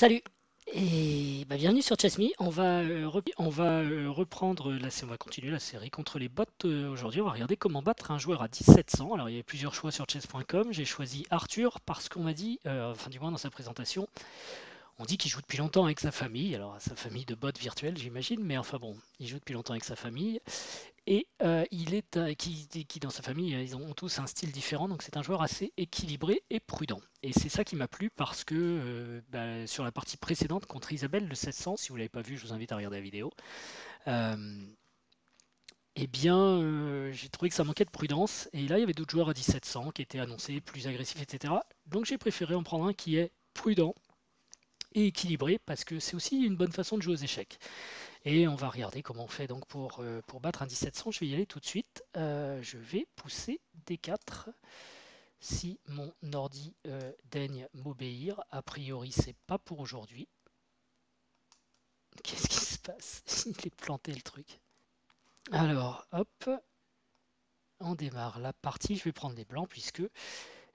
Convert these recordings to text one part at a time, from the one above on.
Salut et bienvenue sur ChessMe. On va reprendre on va continuer la série contre les bots. Aujourd'hui, on va regarder comment battre un joueur à 1700. Alors, il y a plusieurs choix sur chess.com. J'ai choisi Arthur parce qu'on m'a dit, enfin du moins dans sa présentation, on dit qu'il joue depuis longtemps avec sa famille. Alors, sa famille de bots virtuels, j'imagine, mais enfin bon, il joue depuis longtemps avec sa famille. Et il est qui dans sa famille, ils ont tous un style différent, donc c'est un joueur assez équilibré et prudent. Et c'est ça qui m'a plu parce que sur la partie précédente contre Isabelle le 1600, si vous l'avez pas vu, je vous invite à regarder la vidéo. euh, j'ai trouvé que ça manquait de prudence. Et là, il y avait d'autres joueurs à 1700 qui étaient annoncés plus agressifs, etc. Donc j'ai préféré en prendre un qui est prudent et équilibré parce que c'est aussi une bonne façon de jouer aux échecs. Et on va regarder comment on fait donc pour battre un 1700. Je vais y aller tout de suite. Je vais pousser D4. Si mon ordi daigne m'obéir, a priori c'est pas pour aujourd'hui. Qu'est-ce qui se passe? Il est planté le truc. Alors, hop, on démarre la partie. Je vais prendre les blancs puisque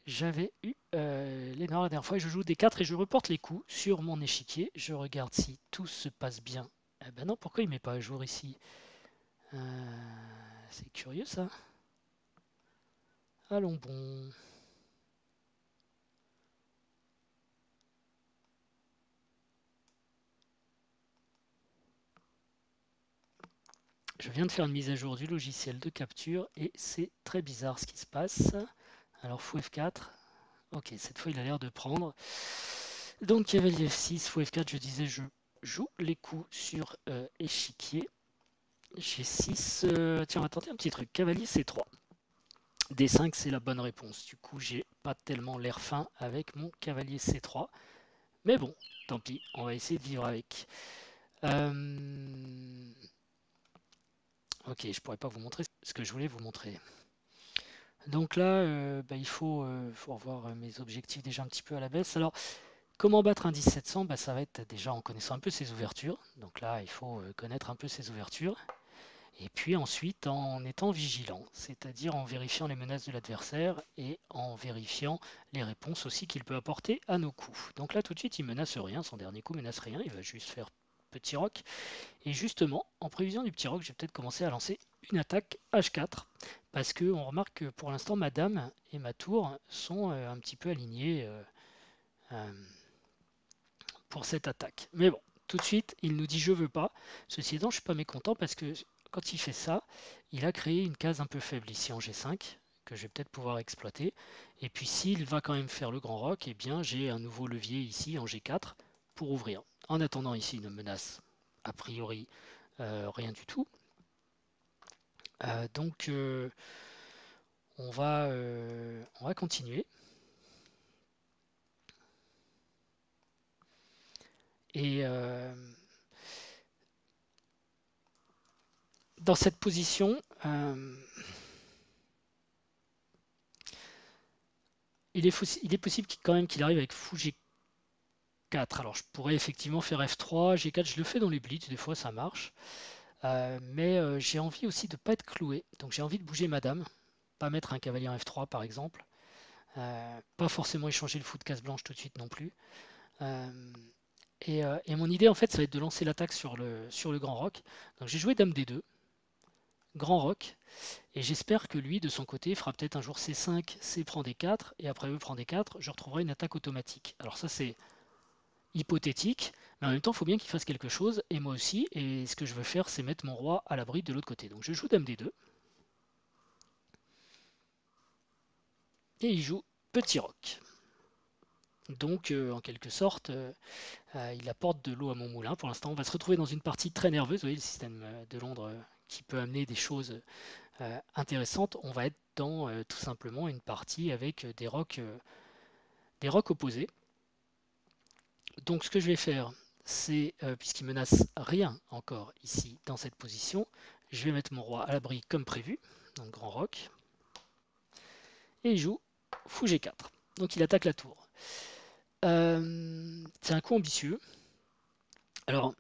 j'avais eu les noirs la dernière fois. Je joue D4 et je reporte les coups sur mon échiquier. Je regarde si tout se passe bien. Eh ben non, pourquoi il ne met pas à jour ici? C'est curieux ça. Allons bon. Je viens de faire une mise à jour du logiciel de capture et c'est très bizarre ce qui se passe. Alors fou F4. Ok, cette fois il a l'air de prendre. Donc cavalier F6, fou F4, je disais je joue les coups sur échiquier. G6. Tiens, on va tenter un petit truc. Cavalier C3. D5, c'est la bonne réponse. Du coup, j'ai pas tellement l'air fin avec mon cavalier C3. Mais bon, tant pis, on va essayer de vivre avec. Ok, je pourrais pas vous montrer ce que je voulais vous montrer. Donc là, faut revoir mes objectifs déjà un petit peu à la baisse. Alors, comment battre un 1700? Ça va être déjà en connaissant un peu ses ouvertures. Donc là, il faut connaître un peu ses ouvertures. Et puis ensuite, en étant vigilant, c'est-à-dire en vérifiant les menaces de l'adversaire et en vérifiant les réponses aussi qu'il peut apporter à nos coups. Donc là, tout de suite, il menace rien. Son dernier coup menace rien. Il va juste faire petit roc. Et justement, en prévision du petit roc, je vais peut-être commencer à lancer une attaque H4 parce qu'on remarque que pour l'instant ma dame et ma tour sont un petit peu alignées euh, pour cette attaque. Mais bon, tout de suite, il nous dit je veux pas. Ceci étant, je suis pas mécontent parce que quand il fait ça, il a créé une case un peu faible ici en G5 que je vais peut-être pouvoir exploiter. Et puis s'il va quand même faire le grand roc, eh bien j'ai un nouveau levier ici en G4 pour ouvrir. En attendant ici une menace a priori rien du tout. Donc on va continuer. Et dans cette position, il est possible quand même qu'il arrive avec fou G4. Alors je pourrais effectivement faire F3, G4, je le fais dans les blitz, des fois ça marche. Mais j'ai envie aussi de ne pas être cloué. Donc j'ai envie de bouger ma dame, pas mettre un cavalier en F3 par exemple. Pas forcément échanger le fou de case blanche tout de suite non plus. Euh, et mon idée en fait ça va être de lancer l'attaque sur le grand roc. Donc j'ai joué dame D2, grand roc, et j'espère que lui de son côté fera peut-être un jour C5, C prend D4, et après E prend D4, je retrouverai une attaque automatique. Alors ça c'est hypothétique, mais en même temps il faut bien qu'il fasse quelque chose, et moi aussi, et ce que je veux faire c'est mettre mon roi à l'abri de l'autre côté. Donc je joue dame D2, et il joue petit roc. Donc en quelque sorte, il apporte de l'eau à mon moulin. Pour l'instant, on va se retrouver dans une partie très nerveuse. Vous voyez, le système de Londres qui peut amener des choses intéressantes. On va être dans tout simplement une partie avec des rocs opposés. Donc ce que je vais faire, c'est, puisqu'il menace rien encore ici dans cette position, je vais mettre mon roi à l'abri comme prévu, donc grand roc, et il joue fou G4. Donc il attaque la tour. C'est un coup ambitieux. Alors,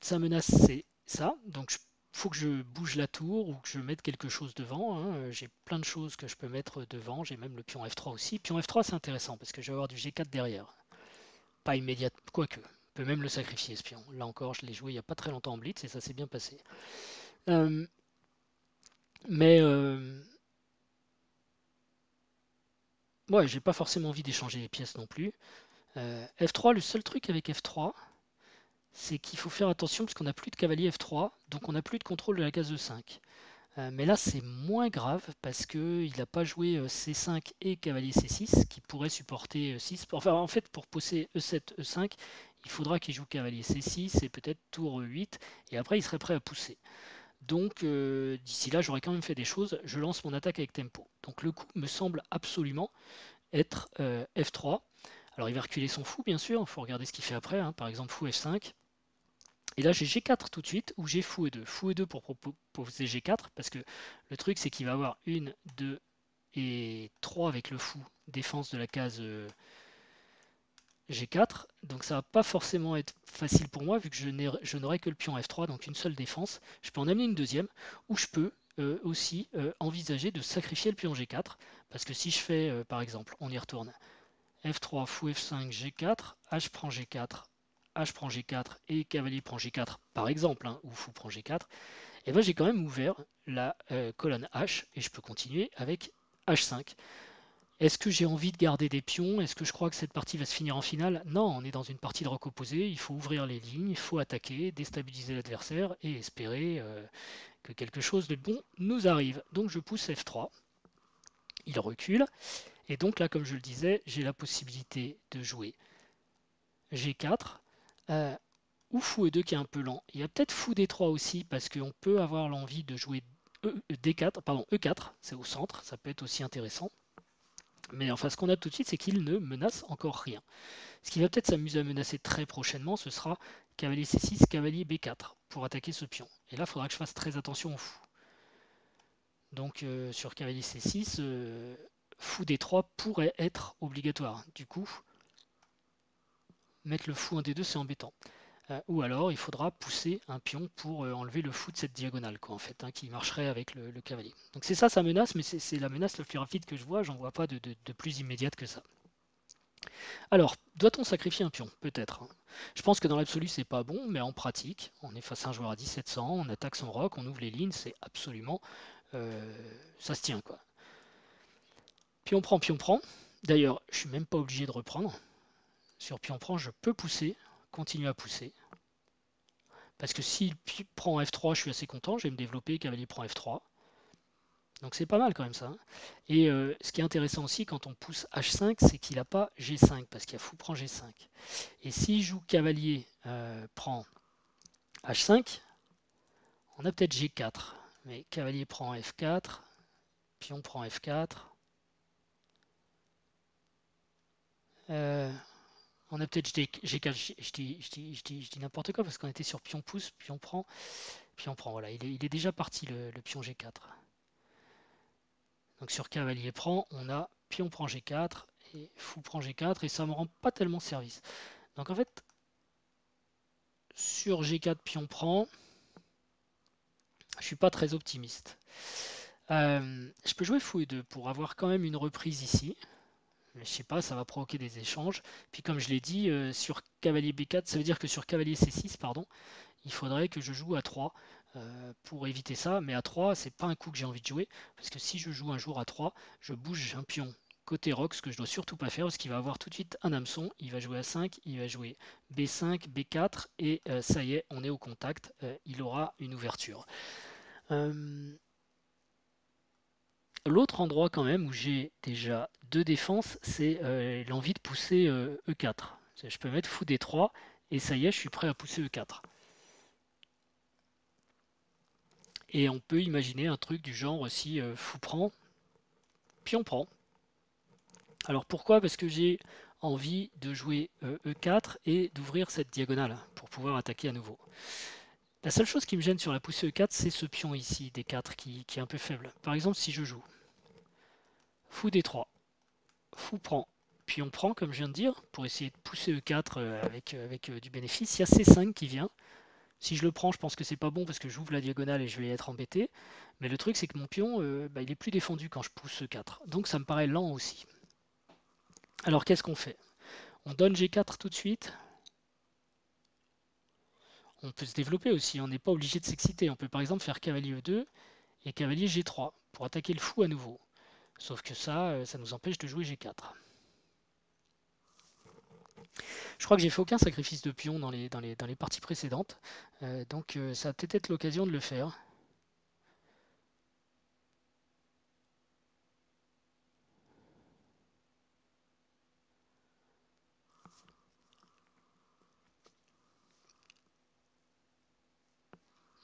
sa menace, c'est ça. Donc, il faut que je bouge la tour ou que je mette quelque chose devant, hein. J'ai plein de choses que je peux mettre devant. J'ai même le pion F3 aussi. Pion F3, c'est intéressant parce que je vais avoir du G4 derrière. pas immédiate, quoique. On peut même le sacrifier ce pion. Là encore, je l'ai joué il n'y a pas très longtemps en blitz et ça s'est bien passé. Euh, mais ouais, j'ai pas forcément envie d'échanger les pièces non plus. F3, le seul truc avec F3, c'est qu'il faut faire attention parce qu'on n'a plus de cavalier F3, donc on n'a plus de contrôle de la case E5. Mais là, c'est moins grave parce qu'il n'a pas joué C5 et cavalier C6 qui pourrait supporter 6. Enfin, en fait, pour pousser E7, E5, il faudra qu'il joue cavalier C6 et peut-être tour E8 et après il serait prêt à pousser. Donc d'ici là, j'aurais quand même fait des choses. Je lance mon attaque avec tempo. Donc le coup me semble absolument être F3. Alors il va reculer son fou, bien sûr. Il faut regarder ce qu'il fait après. Hein. Par exemple, fou F5. Et là, j'ai G4 tout de suite, ou j'ai fou E2. Fou E2 pour proposer G4, parce que le truc, c'est qu'il va avoir 1, 2 et 3 avec le fou, défense de la case G4. Donc ça va pas forcément être facile pour moi, vu que je n'aurai que le pion F3, donc une seule défense. Je peux en amener une deuxième, ou je peux aussi envisager de sacrifier le pion G4, parce que si je fais, par exemple, on y retourne, F3, fou F5, G4, H prend G4, H prend G4 et cavalier prend G4 par exemple, hein, ou fou prend G4, et ben j'ai quand même ouvert la colonne H et je peux continuer avec H5. Est-ce que j'ai envie de garder des pions? Est-ce que je crois que cette partie va se finir en finale? Non, on est dans une partie de roc opposé, il faut ouvrir les lignes, il faut attaquer, déstabiliser l'adversaire et espérer que quelque chose de bon nous arrive. Donc je pousse F3, il recule, et donc là, comme je le disais, j'ai la possibilité de jouer G4, ou fou E2 qui est un peu lent. Il y a peut-être fou D3 aussi, parce qu'on peut avoir l'envie de jouer D4, pardon, E4, c'est au centre, ça peut être aussi intéressant. Mais enfin, ce qu'on a tout de suite, c'est qu'il ne menace encore rien. Ce qui va peut-être s'amuser à menacer très prochainement, ce sera cavalier C6, cavalier B4, pour attaquer ce pion. Et là, il faudra que je fasse très attention au fou. Donc sur cavalier C6, fou D3 pourrait être obligatoire. Du coup, mettre le fou 1 D2, c'est embêtant. Ou alors il faudra pousser un pion pour enlever le fou de cette diagonale, quoi, en fait, hein, qui marcherait avec le cavalier. Donc c'est ça sa menace, mais c'est la menace la plus rapide que je vois, j'en vois pas de plus immédiate que ça. Alors, doit-on sacrifier un pion? Peut-être. Hein. Je pense que dans l'absolu c'est pas bon, mais en pratique, on est face à un joueur à 1700, on attaque son roc, on ouvre les lignes, c'est absolument... ça se tient, quoi. Pion prend, pion prend. D'ailleurs, je suis même pas obligé de reprendre. Sur pion prend, je peux pousser, continuer à pousser. Parce que s'il prend F3, je suis assez content, je vais me développer, cavalier prend F3. Donc c'est pas mal quand même ça. Hein. Et ce qui est intéressant aussi quand on pousse H5, c'est qu'il n'a pas G5, parce qu'il y a fou prend G5. Et s'il joue cavalier prend H5, on a peut-être G4. Mais cavalier prend F4, pion prend F4. On a peut-être G4, je dis n'importe quoi parce qu'on était sur pion pousse, pion prend. Voilà, il est déjà parti le pion G4. Donc sur cavalier prend, on a pion prend G4 et fou prend G4 et ça me rend pas tellement service. Donc en fait, sur G4 pion prend, je suis pas très optimiste. Je peux jouer fou E2 pour avoir quand même une reprise ici. Mais je sais pas, ça va provoquer des échanges. Puis comme je l'ai dit, sur cavalier B4, ça veut dire que sur cavalier C6, pardon, il faudrait que je joue à 3 pour éviter ça. Mais à 3, c'est pas un coup que j'ai envie de jouer. Parce que si je joue un jour à 3, je bouge un pion côté rock, ce que je dois surtout pas faire, parce qu'il va avoir tout de suite un hameçon. Il va jouer à 5, il va jouer B5, B4, et ça y est, on est au contact. Il aura une ouverture. L'autre endroit quand même où j'ai déjà deux défenses, c'est l'envie de pousser E4. Je peux mettre fou D3 et ça y est, je suis prêt à pousser E4. Et on peut imaginer un truc du genre aussi fou prend, pion prend. Alors pourquoi? Parce que j'ai envie de jouer E4 et d'ouvrir cette diagonale pour pouvoir attaquer à nouveau. La seule chose qui me gêne sur la poussée E4, c'est ce pion ici, D4, qui est un peu faible. Par exemple, si je joue fou D3, fou prend, pion prend, comme je viens de dire, pour essayer de pousser E4 avec du bénéfice. Il y a C5 qui vient. Si je le prends, je pense que c'est pas bon parce que j'ouvre la diagonale et je vais être embêté. Mais le truc, c'est que mon pion, il est plus défendu quand je pousse E4. Donc ça me paraît lent aussi. Alors qu'est-ce qu'on fait? On donne G4 tout de suite. On peut se développer aussi, on n'est pas obligé de s'exciter. On peut par exemple faire cavalier E2 et cavalier G3 pour attaquer le fou à nouveau. Sauf que ça nous empêche de jouer G4. Je crois que j'ai fait aucun sacrifice de pion dans les parties précédentes. Donc ça va peut-être être l'occasion de le faire.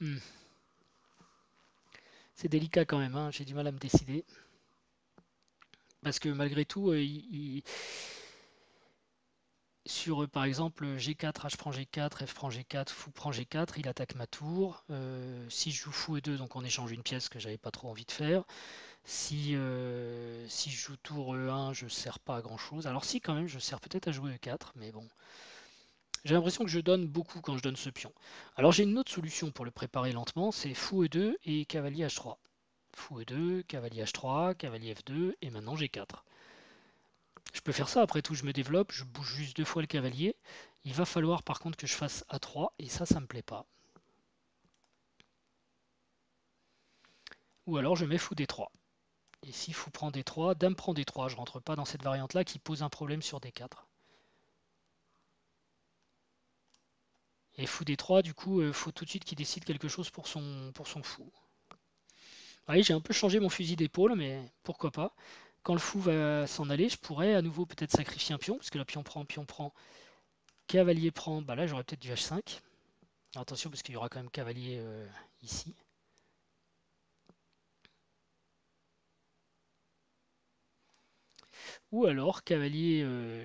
Hmm. C'est délicat quand même, hein. J'ai du mal à me décider. Parce que malgré tout, sur par exemple G4, H prend G4, F prend G4, fou prend G4, il attaque ma tour. Si je joue fou E2, donc on échange une pièce que j'avais pas trop envie de faire. Si je joue tour E1, je ne sers pas à grand chose. Alors si quand même, je sers peut-être à jouer E4, mais bon. J'ai l'impression que je donne beaucoup quand je donne ce pion. Alors j'ai une autre solution pour le préparer lentement, c'est fou E2 et cavalier H3. Fou E2, cavalier H3, cavalier F2, et maintenant G4. Je peux faire ça, après tout je me développe, je bouge juste 2 fois le cavalier. Il va falloir par contre que je fasse A3, et ça me plaît pas. Ou alors je mets fou D3. Et si fou prend D3, dame prend D3, je rentre pas dans cette variante là qui pose un problème sur D4. Et fou D3, du coup, faut tout de suite qu'il décide quelque chose pour son fou. Oui, j'ai un peu changé mon fusil d'épaule, mais pourquoi pas. Quand le fou va s'en aller, je pourrais à nouveau peut-être sacrifier un pion, parce que là, pion prend, cavalier prend, bah là j'aurais peut-être du H5. Alors, attention, parce qu'il y aura quand même cavalier ici. Ou alors cavalier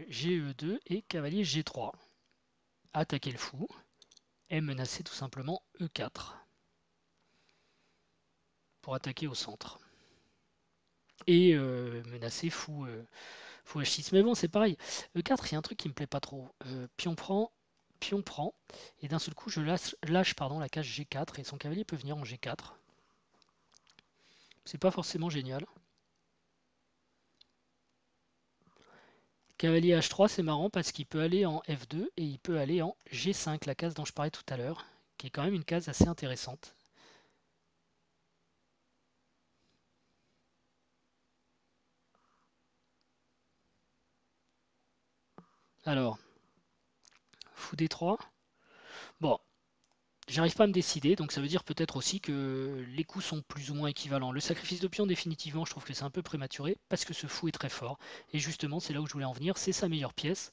GE2 et cavalier G3. Attaquer le fou et menacer tout simplement E4 pour attaquer au centre. Et menacer fou H6. Mais bon, c'est pareil. E4, il y a un truc qui me plaît pas trop. Pion prend, et d'un seul coup, je lâche pardon, la case G4, et son cavalier peut venir en G4. C'est pas forcément génial. Cavalier H3, c'est marrant parce qu'il peut aller en F2 et il peut aller en G5, la case dont je parlais tout à l'heure, qui est quand même une case assez intéressante. Alors, fou D3. Bon, j'arrive pas à me décider, donc ça veut dire peut-être aussi que les coups sont plus ou moins équivalents. Le sacrifice de pion, définitivement, je trouve que c'est un peu prématuré, parce que ce fou est très fort. Et justement, c'est là où je voulais en venir, c'est sa meilleure pièce.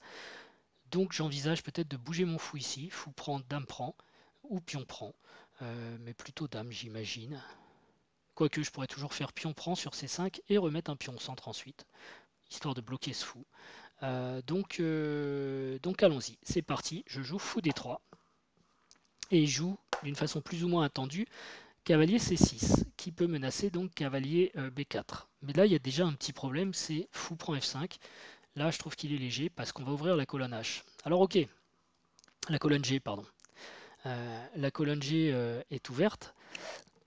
Donc j'envisage peut-être de bouger mon fou ici. Fou prend, dame prend, ou pion prend. Mais plutôt dame, j'imagine. Quoique je pourrais toujours faire pion prend sur C5 et remettre un pion au centre ensuite, histoire de bloquer ce fou. Donc allons-y, c'est parti. Je joue fou D3 et joue d'une façon plus ou moins attendue cavalier C6, qui peut menacer donc cavalier B4. Mais là, il y a déjà un petit problème, c'est fou prend F5. Là, je trouve qu'il est léger parce qu'on va ouvrir la colonne H. Alors ok, la colonne G, pardon. La colonne G est ouverte,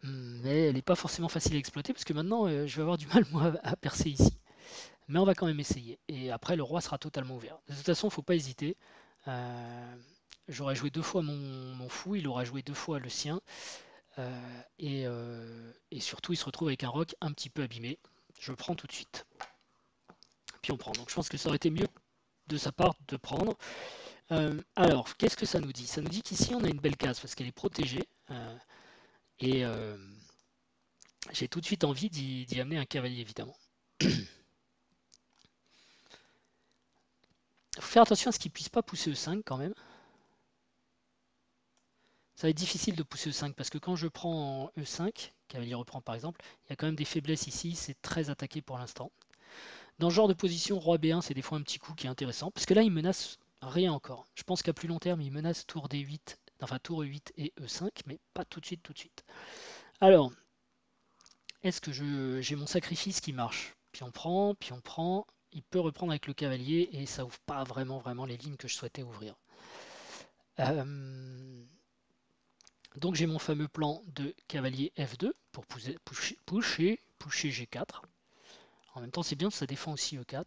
mais elle n'est pas forcément facile à exploiter parce que maintenant, je vais avoir du mal moi à percer ici. Mais on va quand même essayer. Et après, le roi sera totalement ouvert. De toute façon, il ne faut pas hésiter. J'aurais joué 2 fois mon fou, il aura joué 2 fois le sien. Et surtout, il se retrouve avec un roc un petit peu abîmé. Je prends tout de suite. Puis on prend. Donc je pense que ça aurait été mieux de sa part de prendre. Alors, qu'est-ce que ça nous dit? Ça nous dit qu'ici, on a une belle case parce qu'elle est protégée. Et j'ai tout de suite envie d'y amener un cavalier, évidemment. Il faut faire attention à ce qu'il ne puisse pas pousser E5 quand même. Ça va être difficile de pousser E5 parce que quand je prends en E5, cavalier reprend par exemple, il y a quand même des faiblesses ici, c'est très attaqué pour l'instant. Dans ce genre de position, roi B1, c'est des fois un petit coup qui est intéressant, parce que là, il menace rien encore. Je pense qu'à plus long terme, il menace tour D8, enfin tour E8 et E5, mais pas tout de suite, tout de suite. Alors, est-ce que j'ai mon sacrifice qui marche? Pion prend, il peut reprendre avec le cavalier, et ça ouvre pas vraiment les lignes que je souhaitais ouvrir. Donc j'ai mon fameux plan de cavalier F2 pour pusher G4. En même temps, c'est bien, ça défend aussi E4.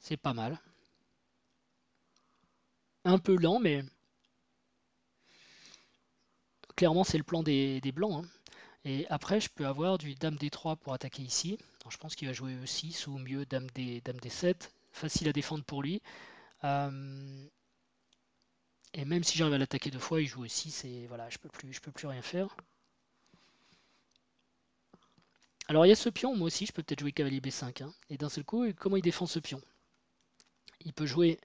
C'est pas mal. Un peu lent, mais clairement c'est le plan des blancs, hein. Et après, je peux avoir du dame D3 pour attaquer ici. Alors, je pense qu'il va jouer E6 ou mieux dame D7. Facile à défendre pour lui. Euh, et même si j'arrive à l'attaquer deux fois, il joue E6 et voilà, je peux plus rien faire. Alors il y a ce pion, moi aussi, je peux peut-être jouer cavalier B5, hein. Et d'un seul coup, comment il défend ce pion? Il peut jouer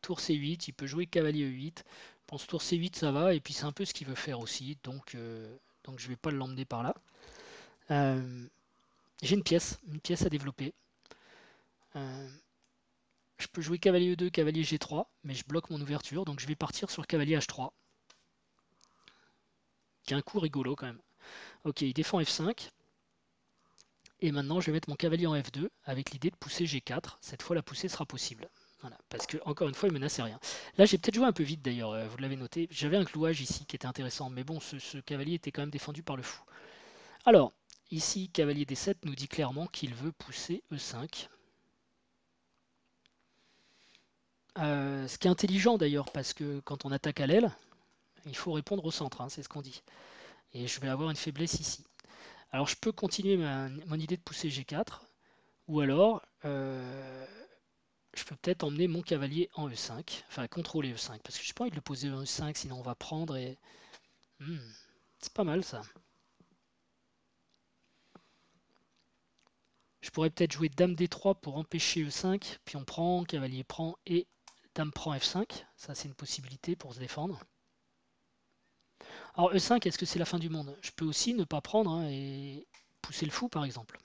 tour C8, il peut jouer cavalier E8. Je pense tour C8 ça va, et puis c'est un peu ce qu'il veut faire aussi, donc je vais pas l'emmener par là. Euh, j'ai une pièce à développer. Euh, je peux jouer cavalier E2, cavalier G3, mais je bloque mon ouverture, donc je vais partir sur cavalier H3, qui est un coup rigolo quand même. Ok, il défend F5, et maintenant je vais mettre mon cavalier en F2 avec l'idée de pousser G4. Cette fois la poussée sera possible. Voilà, parce que encore une fois il menaçait rien. Là j'ai peut-être joué un peu vite d'ailleurs, vous l'avez noté. J'avais un clouage ici qui était intéressant, mais bon, ce cavalier était quand même défendu par le fou. Alors, ici cavalier D7 nous dit clairement qu'il veut pousser E5. Ce qui est intelligent d'ailleurs, parce que quand on attaque à l'aile, il faut répondre au centre, hein, c'est ce qu'on dit. Et je vais avoir une faiblesse ici. Alors je peux continuer mon idée de pousser G4, ou alors je peux peut-être emmener mon cavalier en E5, enfin contrôler E5, parce que je n'ai pas envie de le poser en E5, sinon on va prendre et... Hmm, c'est pas mal ça. Je pourrais peut-être jouer dame D3 pour empêcher E5, puis on prend, cavalier prend et dame prend F5. Ça c'est une possibilité pour se défendre. Alors E5, est-ce que c'est la fin du monde? Je peux aussi ne pas prendre, hein, et pousser le fou par exemple.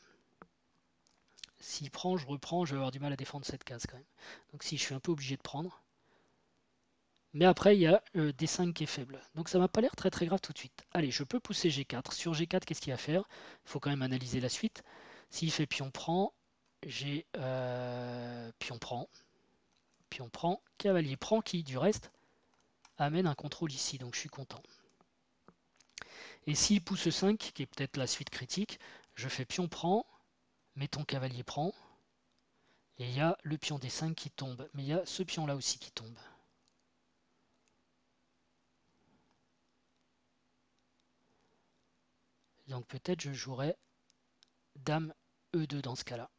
S'il prend, je reprends, je vais avoir du mal à défendre cette case quand même. Donc si je suis un peu obligé de prendre. Mais après, il y a D5 qui est faible. Donc ça m'a pas l'air très très grave tout de suite. Allez, je peux pousser G4. Sur G4, qu'est-ce qu'il va faire? Il faut quand même analyser la suite. S'il fait pion prend, j'ai pion prend, cavalier prend, qui du reste amène un contrôle ici. Donc je suis content. Et s'il pousse 5, qui est peut-être la suite critique, je fais pion prend, mettons cavalier prend, et il y a le pion D5 qui tombe. Mais il y a ce pion là aussi qui tombe. Donc peut-être je jouerais dame E2 dans ce cas-là.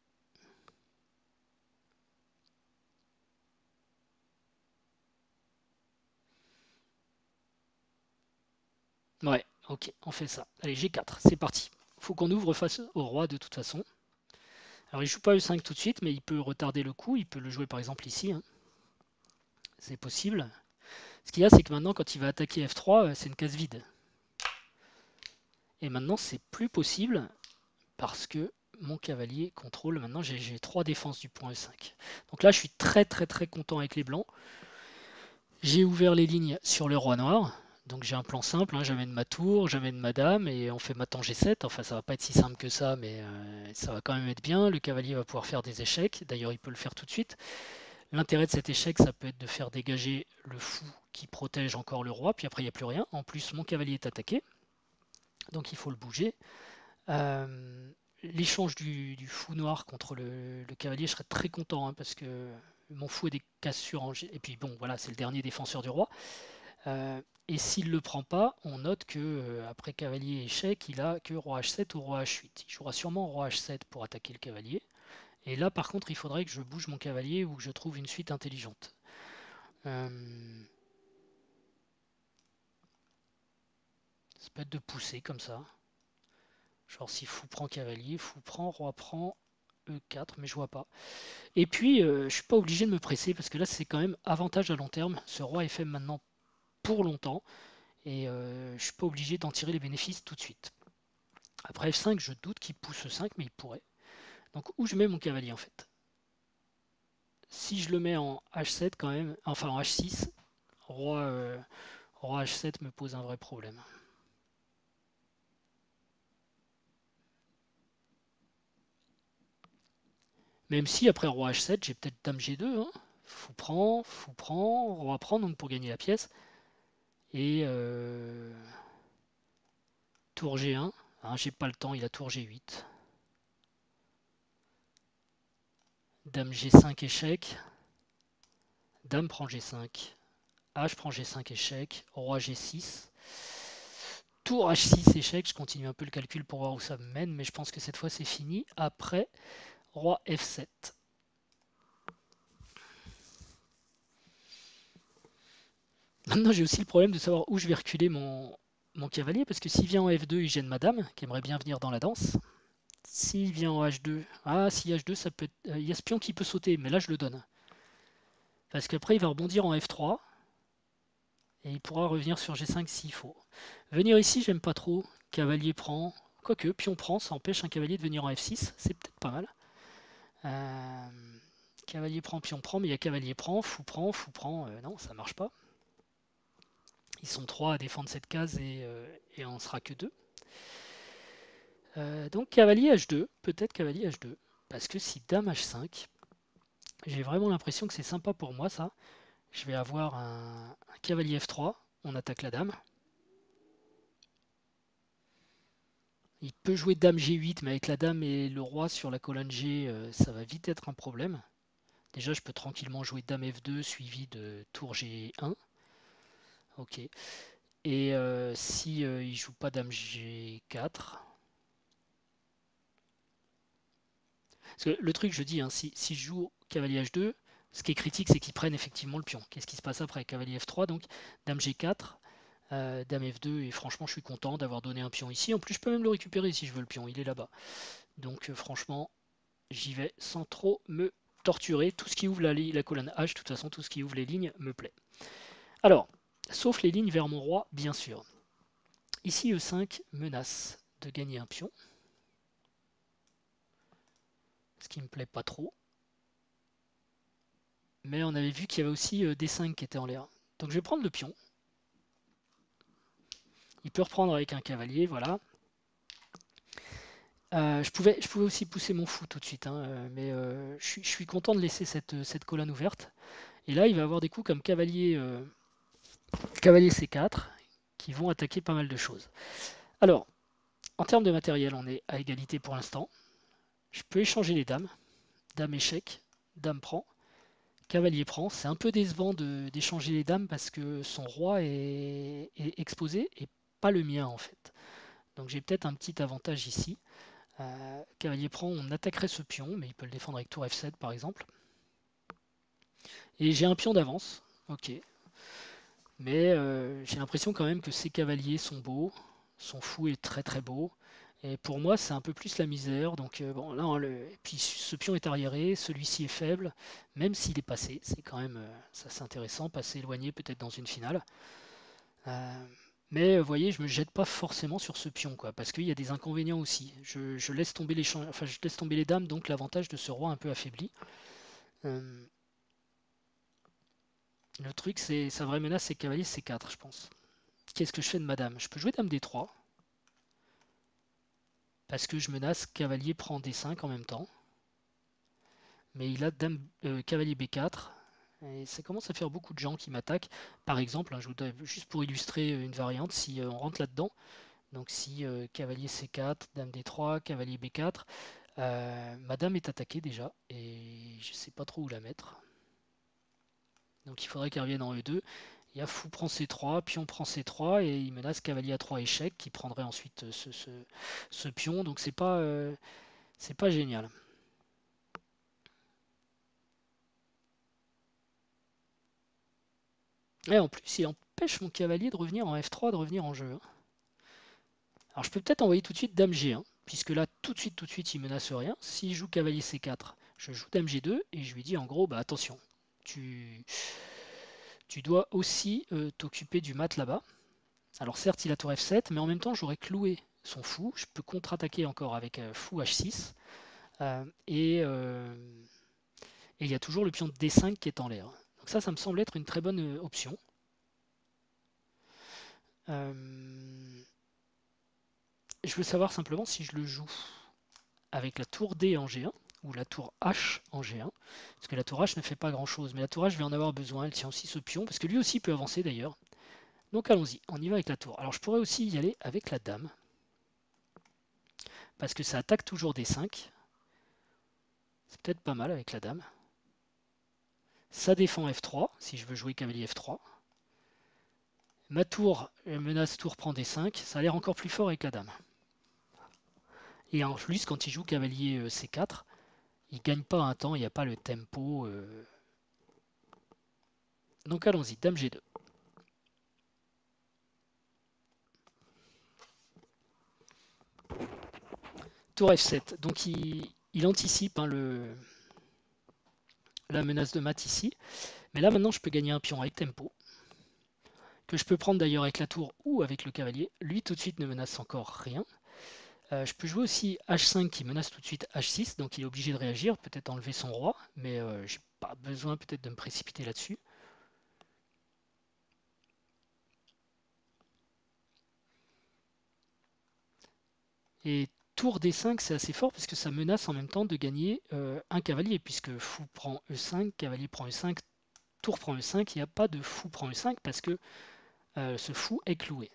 Ouais, ok, on fait ça. Allez, G4, c'est parti. Faut qu'on ouvre face au roi de toute façon. Alors il joue pas E5 tout de suite, mais il peut retarder le coup. Il peut le jouer par exemple ici, hein. C'est possible. Ce qu'il y a, c'est que maintenant, quand il va attaquer F3, c'est une case vide. Et maintenant, c'est plus possible parce que mon cavalier contrôle. Maintenant, j'ai 3 défenses du point E5. Donc là, je suis très très très content avec les blancs. J'ai ouvert les lignes sur le roi noir. Donc j'ai un plan simple, hein, j'amène ma tour, j'amène ma dame et on fait maintenant G7. Enfin ça va pas être si simple que ça, mais ça va quand même être bien. Le cavalier va pouvoir faire des échecs, d'ailleurs il peut le faire tout de suite. L'intérêt de cet échec, ça peut être de faire dégager le fou qui protège encore le roi, puis après il n'y a plus rien. En plus mon cavalier est attaqué, donc il faut le bouger. L'échange du fou noir contre le cavalier, je serais très content, hein, parce que mon fou a des cassures en... Et puis bon voilà, c'est le dernier défenseur du roi. Et s'il ne le prend pas, on note que après cavalier échec, il a que roi H7 ou roi H8. Il jouera sûrement roi H7 pour attaquer le cavalier. Et là, par contre, il faudrait que je bouge mon cavalier ou que je trouve une suite intelligente. Ça peut être de pousser comme ça. Genre si fou prend cavalier, fou prend, roi prend, E4, mais je vois pas. Et puis, je suis pas obligé de me presser parce que là, c'est quand même avantage à long terme. Ce roi est fait maintenant pour longtemps et je suis pas obligé d'en tirer les bénéfices tout de suite. Après F5, je doute qu'il pousse 5, mais il pourrait. Donc où je mets mon cavalier en fait? Si je le mets en H7 quand même, enfin en H6, roi H7 me pose un vrai problème. Même si après roi H7, j'ai peut-être dame G2, hein. Fou prend, roi prend, donc pour gagner la pièce. Et tour G1, hein, j'ai pas le temps, il a tour G8. Dame G5 échec. Dame prend G5. H prend G5 échec. Roi G6. Tour H6 échec. Je continue un peu le calcul pour voir où ça me mène, mais je pense que cette fois c'est fini. Après, Roi F7. Maintenant j'ai aussi le problème de savoir où je vais reculer mon cavalier, parce que s'il vient en F2, il gêne ma dame, qui aimerait bien venir dans la danse. S'il vient en H2, ah si H2 ça peut être... Il y a ce pion qui peut sauter, mais là je le donne. Parce qu'après il va rebondir en F3, et il pourra revenir sur G5 s'il faut. Venir ici, j'aime pas trop. Cavalier prend. Quoique, pion prend, ça empêche un cavalier de venir en F6. C'est peut-être pas mal. Euh, Cavalier prend, mais il y a cavalier prend, fou prend, fou prend. Non, ça marche pas. Ils sont 3 à défendre cette case et on sera que 2. Donc cavalier H2, peut-être cavalier H2. Parce que si dame H5, j'ai vraiment l'impression que c'est sympa pour moi ça. Je vais avoir un cavalier F3, on attaque la dame. Il peut jouer dame G8, mais avec la dame et le roi sur la colonne G, ça va vite être un problème. Déjà, je peux tranquillement jouer dame F2 suivi de tour G1. Ok. Et si il joue pas dame G4. Parce que le truc, je dis, hein, si je joue cavalier H2, ce qui est critique, c'est qu'ils prennent effectivement le pion. Qu'est-ce qui se passe après? Cavalier F3, donc dame G4, dame F2, et franchement, je suis content d'avoir donné un pion ici. En plus, je peux même le récupérer si je veux le pion, il est là-bas. Donc franchement, j'y vais sans trop me torturer. Tout ce qui ouvre la colonne H, de toute façon, tout ce qui ouvre les lignes me plaît. Alors, sauf les lignes vers mon roi, bien sûr. Ici, E5 menace de gagner un pion, ce qui me plaît pas trop. Mais on avait vu qu'il y avait aussi D5 qui était en l'air. Donc je vais prendre le pion. Il peut reprendre avec un cavalier, voilà. Je pouvais aussi pousser mon fou tout de suite, hein, mais je suis content de laisser cette colonne ouverte. Et là, il va avoir des coups comme cavalier C4 qui vont attaquer pas mal de choses. Alors, en termes de matériel, on est à égalité pour l'instant. Je peux échanger les dames. Dame échec, dame prend, cavalier prend. C'est un peu décevant d'échanger les dames parce que son roi est exposé et pas le mien en fait. Donc j'ai peut-être un petit avantage ici. Cavalier prend, on attaquerait ce pion, mais il peut le défendre avec tour F7 par exemple. Et j'ai un pion d'avance, ok. Mais j'ai l'impression quand même que ces cavaliers sont beaux, son fou est très très beau. Et pour moi, c'est un peu plus la misère. Donc bon, là, et puis ce pion est arriéré, celui-ci est faible, même s'il est passé. C'est quand même ça, c'est intéressant, passer éloigné peut-être dans une finale. Euh, mais vous voyez, je me jette pas forcément sur ce pion, quoi, parce qu'il y a des inconvénients aussi. Je laisse tomber je laisse tomber les dames, donc l'avantage de ce roi un peu affaibli. Euh, le truc, c'est sa vraie menace, c'est cavalier C4, je pense. Qu'est-ce que je fais de ma dame? Je peux jouer dame D3, parce que je menace cavalier prend D5 en même temps. Mais il a cavalier B4. Et ça commence à faire beaucoup de gens qui m'attaquent. Par exemple, hein, juste pour illustrer une variante, si on rentre là-dedans, donc si cavalier C4, dame D3, cavalier B4, ma dame est attaquée déjà, et je ne sais pas trop où la mettre. Donc il faudrait qu'elle revienne en E2. Il y a fou prend C3, pion prend C3, et il menace cavalier A3 échec, qui prendrait ensuite ce pion. Donc c'est pas génial. Et en plus, il empêche mon cavalier de revenir en F3, de revenir en jeu. Alors je peux peut-être envoyer tout de suite dame G1, puisque là, tout de suite, il menace rien. S'il joue cavalier C4, je joue dame G2, et je lui dis en gros, bah attention, tu, tu dois aussi t'occuper du mat là-bas. Alors certes, il a tour F7, mais en même temps, j'aurais cloué son fou. Je peux contre-attaquer encore avec fou H6. Et il y a toujours le pion de D5 qui est en l'air. Donc ça me semble être une très bonne option. Euh, je veux savoir simplement si je le joue avec la tour D en G1 ou la tour H en G1. Parce que la tour H ne fait pas grand chose. Mais la tour H, je vais en avoir besoin. Elle tient aussi ce pion. Parce que lui aussi peut avancer d'ailleurs. Donc allons-y. On y va avec la tour. Alors je pourrais aussi y aller avec la dame. Parce que ça attaque toujours D5. C'est peut-être pas mal avec la dame. Ça défend F3, si je veux jouer cavalier F3. Ma tour, menace tour prend D5, ça a l'air encore plus fort avec la dame. Et en plus, quand il joue cavalier C4, il gagne pas un temps, il n'y a pas le tempo. Donc allons-y, dame G2. Tour F7, donc il anticipe hein, la menace de mat ici. Mais là maintenant je peux gagner un pion avec tempo, que je peux prendre d'ailleurs avec la tour ou avec le cavalier. Lui tout de suite ne menace encore rien. Je peux jouer aussi H5 qui menace tout de suite H6, donc il est obligé de réagir, peut-être enlever son roi, mais j'ai pas besoin peut-être de me précipiter là-dessus. Et tour D5 c'est assez fort parce que ça menace en même temps de gagner un cavalier, puisque fou prend E5, cavalier prend E5, tour prend E5, il n'y a pas de fou prend E5 parce que ce fou est cloué.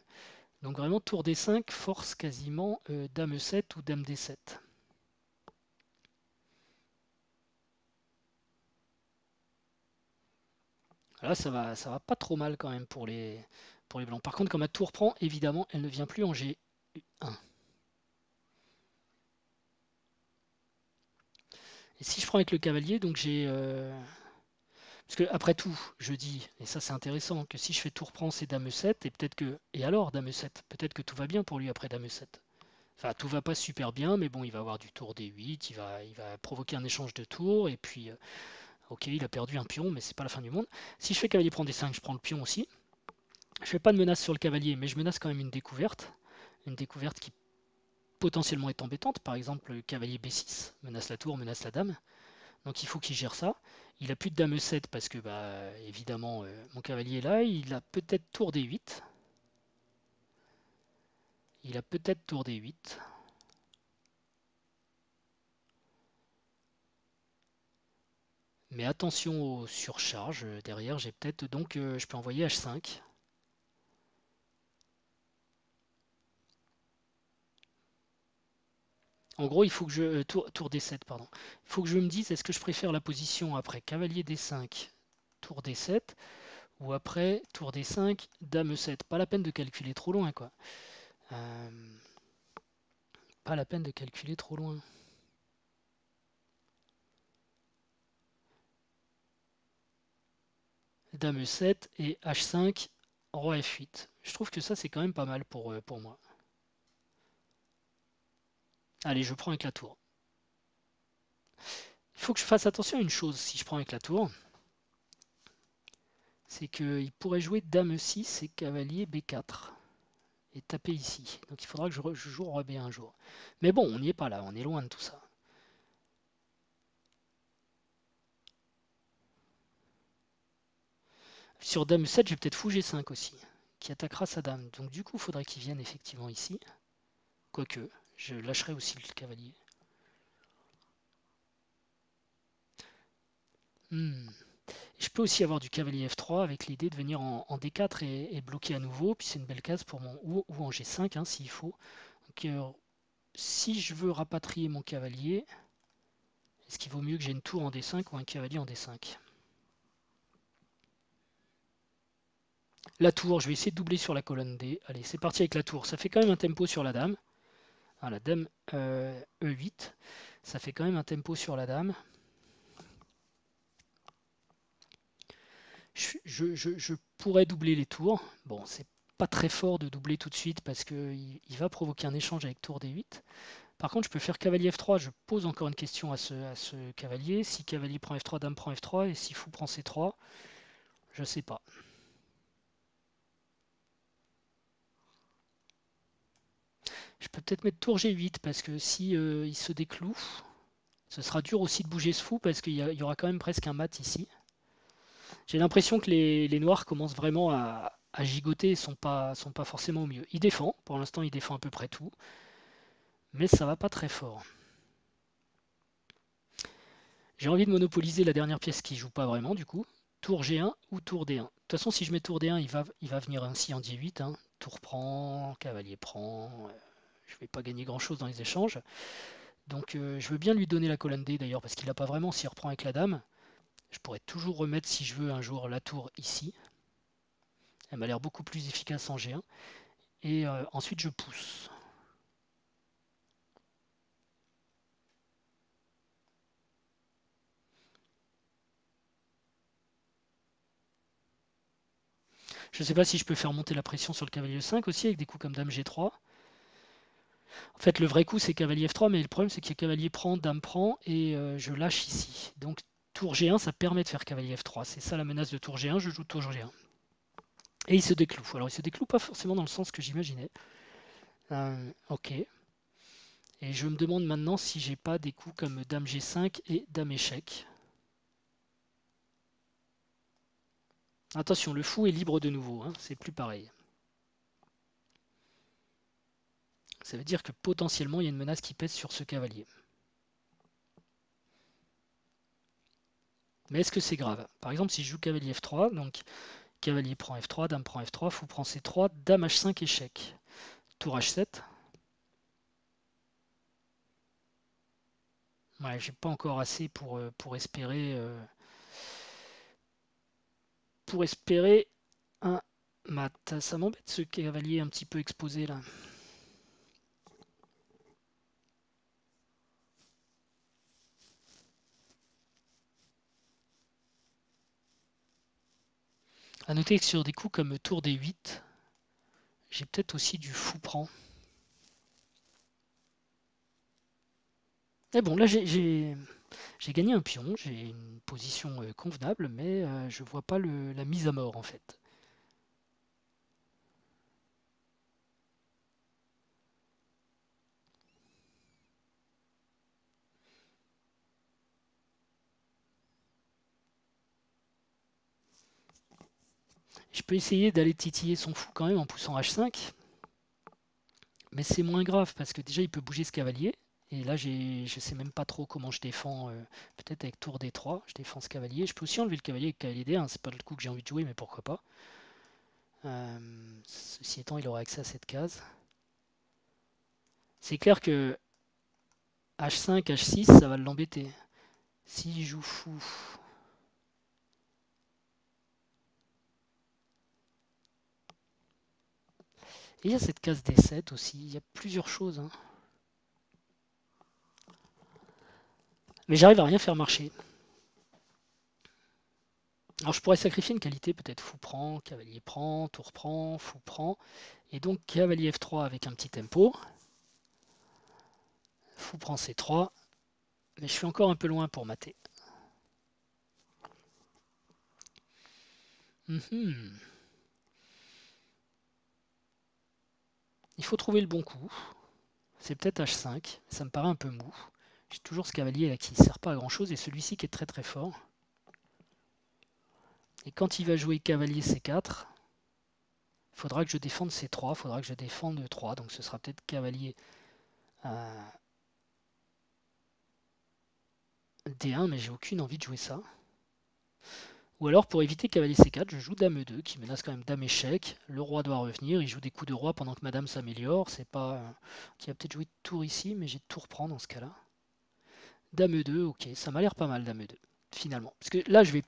Donc vraiment tour D5 force quasiment dame E7 ou dame D7. Là ça va pas trop mal quand même pour les blancs. Par contre quand ma tour prend, évidemment elle ne vient plus en G1. Et si je prends avec le cavalier, donc j'ai parce que après tout, je dis, et ça c'est intéressant, que si je fais tour prend c'est dame E7, et peut-être que. Et alors dame E7, peut-être que tout va bien pour lui après dame E7. Enfin, tout va pas super bien, mais bon, il va avoir du tour D8, il va provoquer un échange de tours, et puis, ok, il a perdu un pion, mais c'est pas la fin du monde. Si je fais cavalier prend D5, je prends le pion aussi. Je fais pas de menace sur le cavalier, mais je menace quand même une découverte qui potentiellement est embêtante. Par exemple, le cavalier B6 menace la tour, menace la dame. Donc il faut qu'il gère ça. Il a plus de dame E7 parce que, bah, évidemment, mon cavalier est là. Il a peut-être tour D8. Il a peut-être tour D8. Mais attention aux surcharges. Derrière, j'ai peut-être donc je peux envoyer H5. En gros, il faut que je tour D7, pardon. Il faut que je me dise est-ce que je préfère la position après cavalier D5, tour D7, ou après tour D5, dame E7. Pas la peine de calculer trop loin, quoi. Euh, pas la peine de calculer trop loin. Dame E7 et H5, roi F8. Je trouve que ça, c'est quand même pas mal pour moi. Allez, je prends avec la tour. Il faut que je fasse attention à une chose si je prends avec la tour. C'est qu'il pourrait jouer dame E6 et cavalier B4. Et taper ici. Donc il faudra que je joue roi B un jour. Mais bon, on n'y est pas là, on est loin de tout ça. Sur dame E7, j'ai peut-être fou G5 aussi, qui attaquera sa dame. Donc du coup, il faudrait qu'il vienne effectivement ici. Quoique, je lâcherai aussi le cavalier. Hmm. Je peux aussi avoir du cavalier F3 avec l'idée de venir en D4 et bloquer à nouveau. Puis c'est une belle case pour mon ou en G5 hein, s'il faut. Donc, si je veux rapatrier mon cavalier, est-ce qu'il vaut mieux que j'ai une tour en D5 ou un cavalier en D5? La tour, je vais essayer de doubler sur la colonne D. Allez, c'est parti avec la tour. Ça fait quand même un tempo sur la dame. Ah, la dame E8. Ça fait quand même un tempo sur la dame. Je pourrais doubler les tours. Bon, c'est pas très fort de doubler tout de suite parce qu'il va provoquer un échange avec tour D8. Par contre, je peux faire cavalier F3. Je pose encore une question à ce cavalier. Si cavalier prend F3, dame prend F3. Et si fou prend C3, je sais pas. Je peux peut-être mettre tour G8 parce que si il se décloue, ce sera dur aussi de bouger ce fou parce qu'il y aura quand même presque un mat ici. J'ai l'impression que les noirs commencent vraiment à gigoter et sont pas forcément au mieux. Il défend, pour l'instant il défend à peu près tout, mais ça va pas très fort. J'ai envie de monopoliser la dernière pièce qui joue pas vraiment du coup. Tour G1 ou tour D1. De toute façon si je mets tour D1 il va venir ainsi en D8. Hein. Tour prend, cavalier prend. Je vais pas gagner grand chose dans les échanges. Donc je veux bien lui donner la colonne D d'ailleurs, parce qu'il n'a pas vraiment s'il reprend avec la dame. Je pourrais toujours remettre, si je veux, un jour la tour ici. Elle m'a l'air beaucoup plus efficace en G1. Et ensuite je pousse. Je ne sais pas si je peux faire monter la pression sur le cavalier E5 aussi, avec des coups comme dame G3. En fait, le vrai coup, c'est cavalier F3, mais le problème, c'est que cavalier prend, dame prend, et je lâche ici. Donc, tour G1, ça permet de faire cavalier F3. C'est ça la menace de tour G1, je joue tour G1. Et il se décloue. Alors, il se décloue pas forcément dans le sens que j'imaginais. Ok. Et je me demande maintenant si j'ai pas des coups comme dame G5 et dame échec. Attention, le fou est libre de nouveau, hein, c'est plus pareil. Ça veut dire que potentiellement, il y a une menace qui pèse sur ce cavalier. Mais est-ce que c'est grave? Par exemple, si je joue cavalier F3, donc cavalier prend F3, dame prend F3, fou prend C3, dame H5, échec. Tour H7. Ouais, j'ai pas encore assez pour espérer un mat. Ça m'embête ce cavalier un petit peu exposé là. À noter que sur des coups comme tour D8, j'ai peut-être aussi du fou prend. Mais bon, là j'ai gagné un pion, j'ai une position convenable, mais je vois pas la mise à mort en fait. Je peux essayer d'aller titiller son fou quand même en poussant H5, mais c'est moins grave parce que déjà il peut bouger ce cavalier. Et là je sais même pas trop comment je défends. Peut-être avec tour D3, je défends ce cavalier. Je peux aussi enlever le cavalier avec cavalier D1, c'est pas le coup que j'ai envie de jouer, mais pourquoi pas. Ceci étant, il aura accès à cette case. C'est clair que H5, H6, ça va l'embêter. S'il joue fou. Et il y a cette case D7 aussi, il y a plusieurs choses, hein. Mais j'arrive à rien faire marcher. Alors je pourrais sacrifier une qualité, peut-être fou prend, tour prend, fou prend. Et donc cavalier F3 avec un petit tempo. Fou prend C3. Mais je suis encore un peu loin pour mater. Mhm. Il faut trouver le bon coup. C'est peut-être H5. Ça me paraît un peu mou. J'ai toujours ce cavalier là qui ne sert pas à grand chose et celui-ci qui est très très fort. Et quand il va jouer cavalier C4, il faudra que je défende C3, il faudra que je défende E3. Donc ce sera peut-être cavalier D1, mais j'ai aucune envie de jouer ça. Ou alors pour éviter cavalier C4, je joue dame E2 qui menace quand même dame échec. Le roi doit revenir, il joue des coups de roi pendant que madame s'améliore. C'est pas. Qui va peut-être jouer tour ici, mais j'ai tour prend dans ce cas-là. Dame E2, ok, ça m'a l'air pas mal dame E2, finalement. Parce que là j'ai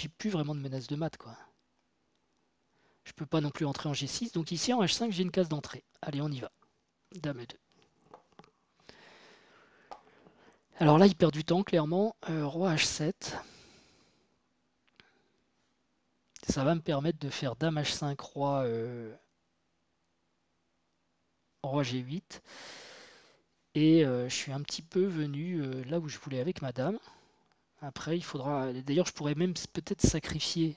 plus vraiment de menace de mat quoi. Je peux pas non plus entrer en G6, donc ici en H5 j'ai une case d'entrée. Allez, on y va. Dame E2. Alors là il perd du temps clairement. Roi H7. Ça va me permettre de faire dame H5, roi G8. Et je suis un petit peu venu là où je voulais avec madame. Après, il faudra. D'ailleurs, je pourrais même peut-être sacrifier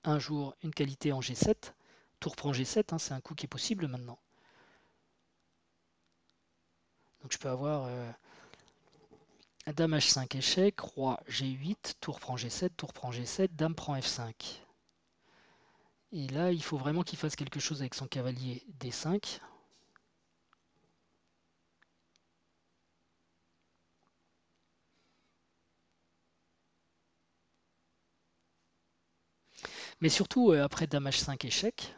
un jour une qualité en G7. Tour prend G7, hein, c'est un coup qui est possible maintenant. Donc je peux avoir dame H5 échec, roi G8, tour prend G7, tour prend G7, dame prend F5. Et là, il faut vraiment qu'il fasse quelque chose avec son cavalier D5. Mais surtout, après dame H5 échec,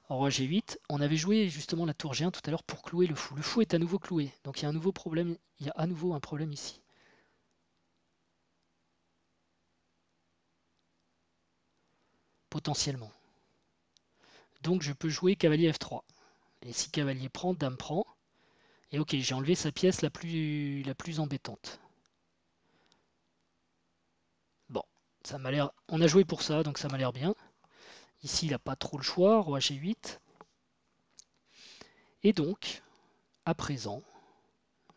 Roi G8, on avait joué justement la tour G1 tout à l'heure pour clouer le fou. Le fou est à nouveau cloué, donc il y a un nouveau problème, il y a à nouveau un problème ici. Potentiellement. Donc je peux jouer cavalier F3. Et si cavalier prend, dame prend. Et ok, j'ai enlevé sa pièce la plus embêtante. Bon, ça m'a l'air. On a joué pour ça, donc ça m'a l'air bien. Ici, il n'a pas trop le choix, roi G8. Et donc, à présent,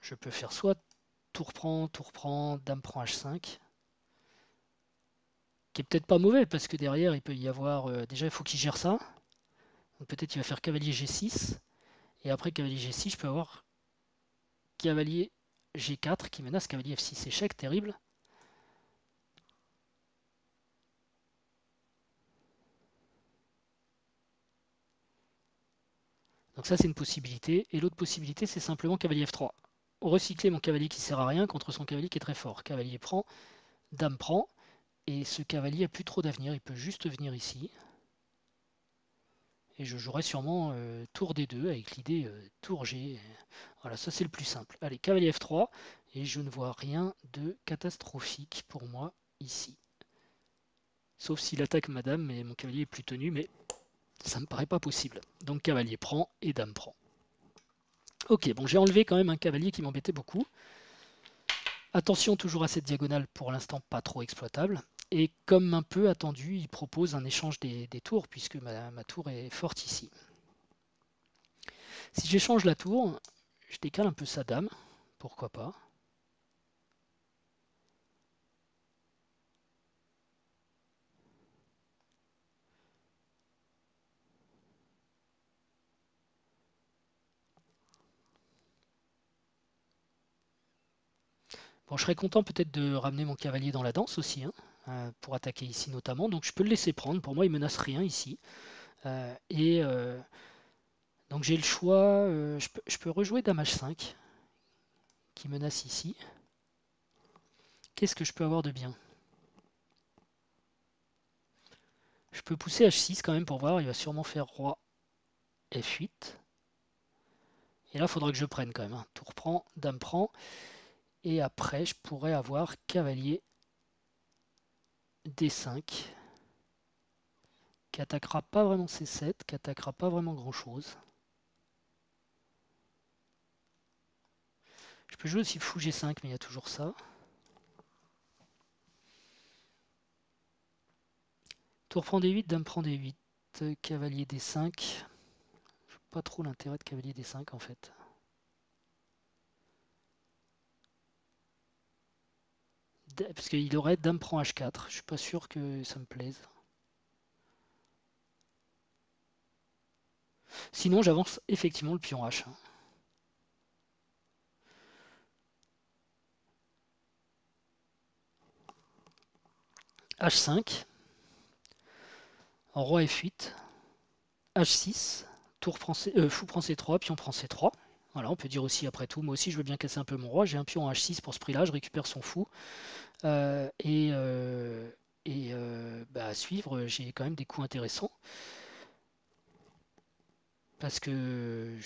je peux faire soit tour prend, dame prend H5. Qui est peut-être pas mauvais, parce que derrière, il peut y avoir... déjà, il faut qu'il gère ça. Donc peut-être il va faire cavalier G6. Et après cavalier G6, je peux avoir cavalier G4 qui menace cavalier F6. Échec, terrible. Donc ça, c'est une possibilité. Et l'autre possibilité, c'est simplement cavalier F3. Recycler mon cavalier qui sert à rien contre son cavalier qui est très fort. Cavalier prend, dame prend. Et ce cavalier a plus trop d'avenir. Il peut juste venir ici. Et je jouerai sûrement tour D2 avec l'idée tour G. Voilà, ça c'est le plus simple. Allez, cavalier F3. Et je ne vois rien de catastrophique pour moi ici. Sauf s'il attaque madame, mais mon cavalier est plus tenu, mais ça me paraît pas possible. Donc cavalier prend et dame prend. Ok, bon j'ai enlevé quand même un cavalier qui m'embêtait beaucoup. Attention toujours à cette diagonale pour l'instant pas trop exploitable. Et comme un peu attendu, il propose un échange des tours, puisque ma tour est forte ici. Si j'échange la tour, je décale un peu sa dame, pourquoi pas. Bon, je serais content peut-être de ramener mon cavalier dans la danse aussi, pour attaquer ici notamment. Donc je peux le laisser prendre, pour moi il menace rien ici. Donc j'ai le choix, je peux rejouer dame H5, qui menace ici. Qu'est-ce que je peux avoir de bien? Je peux pousser H6 quand même pour voir, il va sûrement faire roi F8. Et là, il faudra que je prenne quand même. Tour prend, dame prend. Et après, je pourrais avoir cavalier D5, qui attaquera pas vraiment C7, qui attaquera pas vraiment grand-chose. Je peux jouer aussi fou G5, mais il y a toujours ça. Tour prend D8, dame prend D8, cavalier D5. Je vois pas trop l'intérêt de cavalier D5 en fait. Parce qu'il aurait dame prend H4. Je suis pas sûr que ça me plaise. Sinon, j'avance effectivement le pion H. H5. Roi F8. H6. Fou prend C3, pion prend C3. Voilà, on peut dire aussi après tout, moi aussi je veux bien casser un peu mon roi. J'ai un pion en H6 pour ce prix-là, je récupère son fou. À suivre, j'ai quand même des coups intéressants. Parce que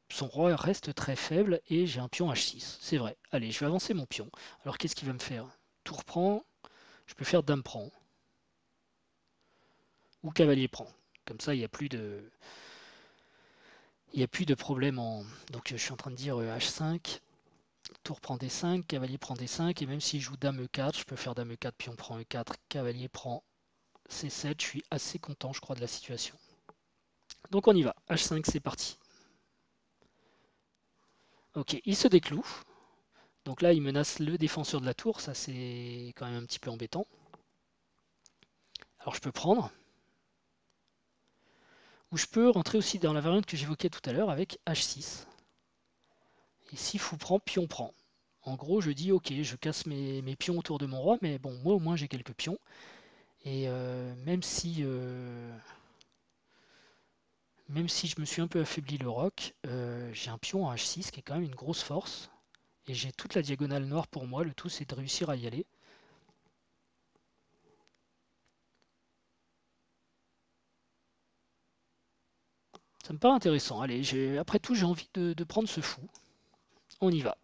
son roi reste très faible et j'ai un pion H6. C'est vrai. Allez, je vais avancer mon pion. Alors qu'est-ce qu'il va me faire? Tour prend, je peux faire dame prend. Ou cavalier prend. Comme ça, il n'y a plus de. Il n'y a plus de problème en. Donc je suis en train de dire H5. Tour prend D5, cavalier prend D5, et même s'il joue dame E4, je peux faire dame E4, pion prend E4, cavalier prend C7. Je suis assez content, je crois, de la situation. Donc on y va. H5, c'est parti. Ok, il se décloue. Donc là, il menace le défenseur de la tour. Ça, c'est quand même un petit peu embêtant. Alors je peux prendre. Ou je peux rentrer aussi dans la variante que j'évoquais tout à l'heure avec H6. Et si fou prend, pion prend. En gros, je dis ok, je casse mes pions autour de mon roi, mais bon, moi au moins j'ai quelques pions. Et même si je me suis un peu affaibli le roc, j'ai un pion en H6 qui est quand même une grosse force. Et j'ai toute la diagonale noire pour moi, le tout c'est de réussir à y aller. Ça me paraît intéressant. Allez, après tout, j'ai envie de prendre ce fou. On y va.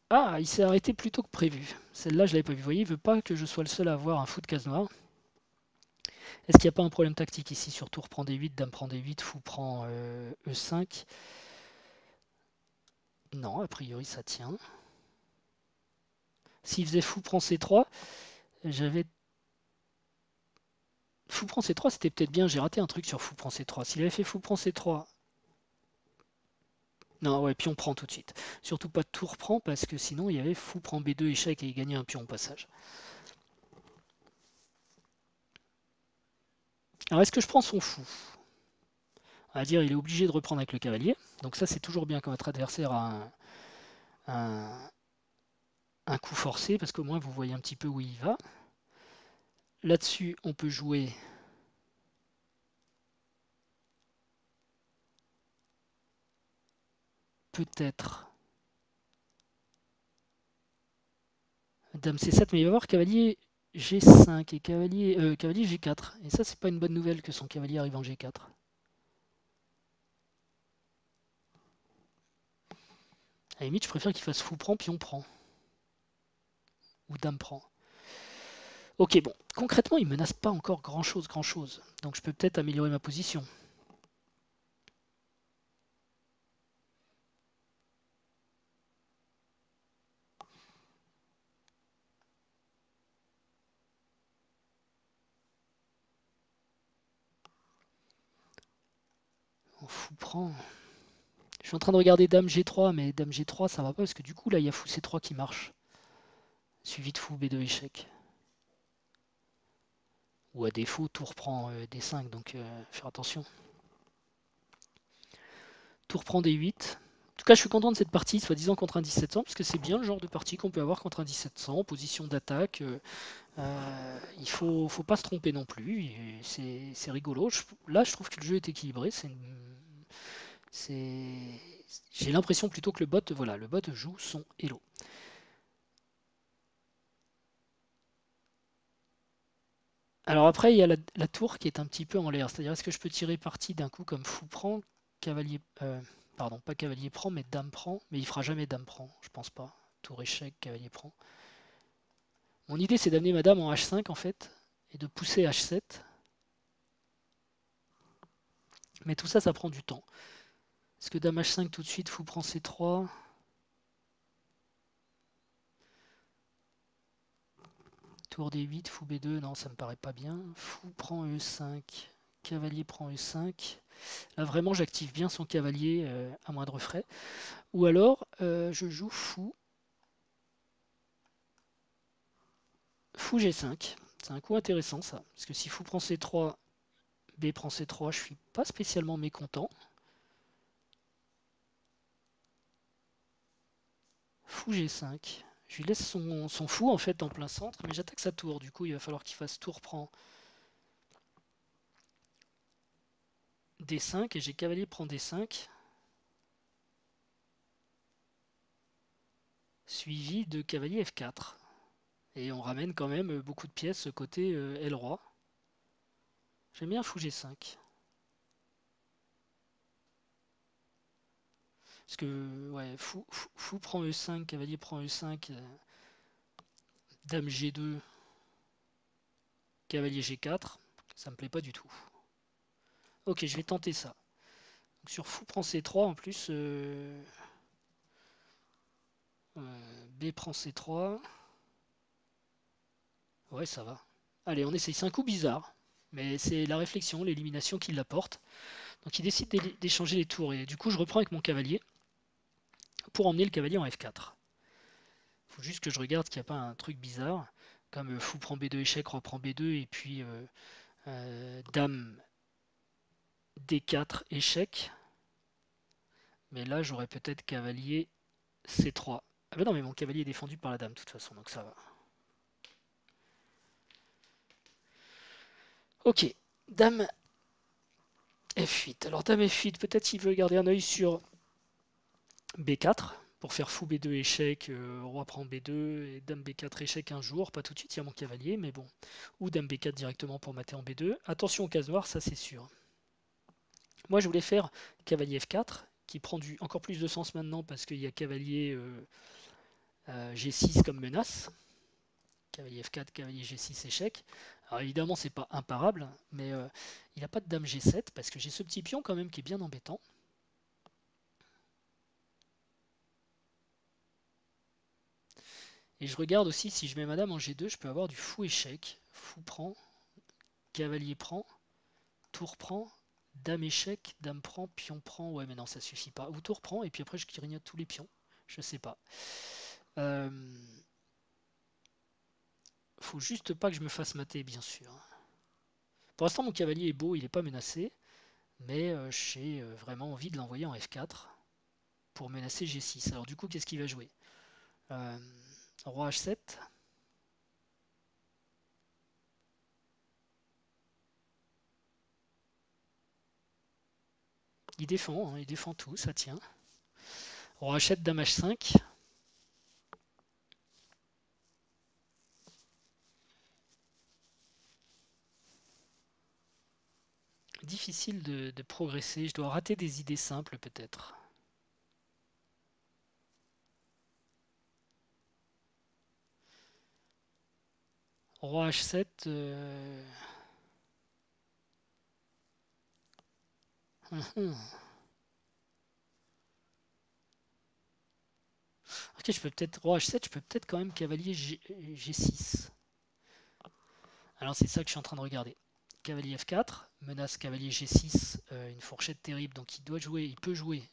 Ah, il s'est arrêté plus tôt que prévu. Celle-là, je l'avais pas vu. Vous voyez, il veut pas que je sois le seul à avoir un fou de case noire. Est-ce qu'il n'y a pas un problème tactique ici? Sur tour prend D8, dame prend D8, fou prend E5. Non, a priori ça tient. S'il faisait fou prend C3, j'avais... Fou prend C3, c'était peut-être bien. J'ai raté un truc sur fou prend C3. S'il avait fait fou prend C3... Non, ouais, pion prend tout de suite. Surtout pas tour prend, parce que sinon il y avait fou prend B2 échec et il gagnait un pion au passage. Alors est-ce que je prends son fou? On va dire il est obligé de reprendre avec le cavalier. Donc ça c'est toujours bien quand votre adversaire a un coup forcé, parce qu'au moins vous voyez un petit peu où il va. Là-dessus, on peut jouer peut-être dame C7, mais il va y avoir cavalier G5 et cavalier G4. Et ça, c'est pas une bonne nouvelle que son cavalier arrive en G4. À la limite, je préfère qu'il fasse fou prend, pion prend. Ou dame prend. Ok, bon. Concrètement, il menace pas encore grand-chose, grand-chose. Donc je peux peut-être améliorer ma position. En fou prend. Je suis en train de regarder dame G3, mais dame G3, ça va pas, parce que du coup, là, il y a fou C3 qui marche. Suivi de fou B2 échec. Ou à défaut, tour prend D5, donc faire attention. Tour prend D8. En tout cas, je suis content de cette partie, soi-disant contre un 1700, parce que c'est bien le genre de partie qu'on peut avoir contre un 1700, position d'attaque. Il faut pas se tromper non plus. C'est rigolo. Là, je trouve que le jeu est équilibré. J'ai l'impression plutôt que le bot joue son Elo. Alors après, il y a la tour qui est un petit peu en l'air. C'est-à-dire, est-ce que je peux tirer parti d'un coup comme fou prend, cavalier... pardon, pas cavalier prend, mais dame prend. Mais il fera jamais dame prend, je pense pas. Tour échec, cavalier prend. Mon idée, c'est d'amener ma dame en H5 en fait, et de pousser H7. Mais tout ça, ça prend du temps. Est-ce que dame H5 tout de suite, fou prend C3? Tour D8, fou B2, non, ça me paraît pas bien. Fou prend E5, cavalier prend E5. Là, vraiment, j'active bien son cavalier à moindre frais. Ou alors, je joue fou G5. C'est un coup intéressant, ça. Parce que si fou prend C3, B prend C3, je suis pas spécialement mécontent. Fou G5. Je lui laisse son fou en fait en plein centre, mais j'attaque sa tour. Du coup, il va falloir qu'il fasse tour prend D5 et j'ai cavalier prend D5. Suivi de cavalier F4. Et on ramène quand même beaucoup de pièces côté L roi. J'aime bien fou G5. Parce que ouais, fou prend E5, cavalier prend E5, dame G2, cavalier G4, ça me plaît pas du tout. Ok, je vais tenter ça. Donc sur fou prend C3 en plus, B prend C3. Ouais, ça va. Allez, on essaye. C'est un coup bizarre, mais c'est la réflexion, l'élimination qui l'apporte. Donc il décide d'échanger les tours et du coup je reprends avec mon cavalier pour emmener le cavalier en F4. Il faut juste que je regarde qu'il n'y a pas un truc bizarre, comme fou prend B2 échec, reprend B2 et puis dame D4 échec. Mais là j'aurais peut-être cavalier C3. Ah ben non, mais mon cavalier est défendu par la dame de toute façon, donc ça va. Ok, dame F8. Alors dame F8, peut-être qu'il veut garder un œil sur B4 pour faire fou B2 échec, roi prend B2 et dame B4 échec un jour, pas tout de suite, il y a mon cavalier, mais bon. Ou dame B4 directement pour mater en B2. Attention aux cases noires, ça c'est sûr. Moi je voulais faire cavalier F4, qui prend encore plus de sens maintenant parce qu'il y a cavalier G6 comme menace. Cavalier F4, cavalier G6 échec. Alors évidemment c'est pas imparable, mais il n'a pas de dame G7 parce que j'ai ce petit pion quand même qui est bien embêtant. Et je regarde aussi si je mets ma dame en G2, je peux avoir du fou échec. Fou prend, cavalier prend, tour prend, dame échec, dame prend, pion prend. Ouais mais non ça suffit pas. Ou tour prend et puis après je grignote tous les pions. Je sais pas. Euh, Faut juste pas que je me fasse mater bien sûr. Pour l'instant mon cavalier est beau, il n'est pas menacé. Mais j'ai vraiment envie de l'envoyer en F4 pour menacer G6. Alors du coup qu'est-ce qu'il va jouer? euh, Roi H7. Il défend, hein, il défend tout, ça tient. Roi H7, dame H5. Difficile de progresser, je dois rater des idées simples peut-être. Roi H7. Ok, je peux peut-être. Roi H7, je peux peut-être quand même cavalier G6. Alors c'est ça que je suis en train de regarder. Cavalier F4, menace cavalier G6, une fourchette terrible, donc il peut jouer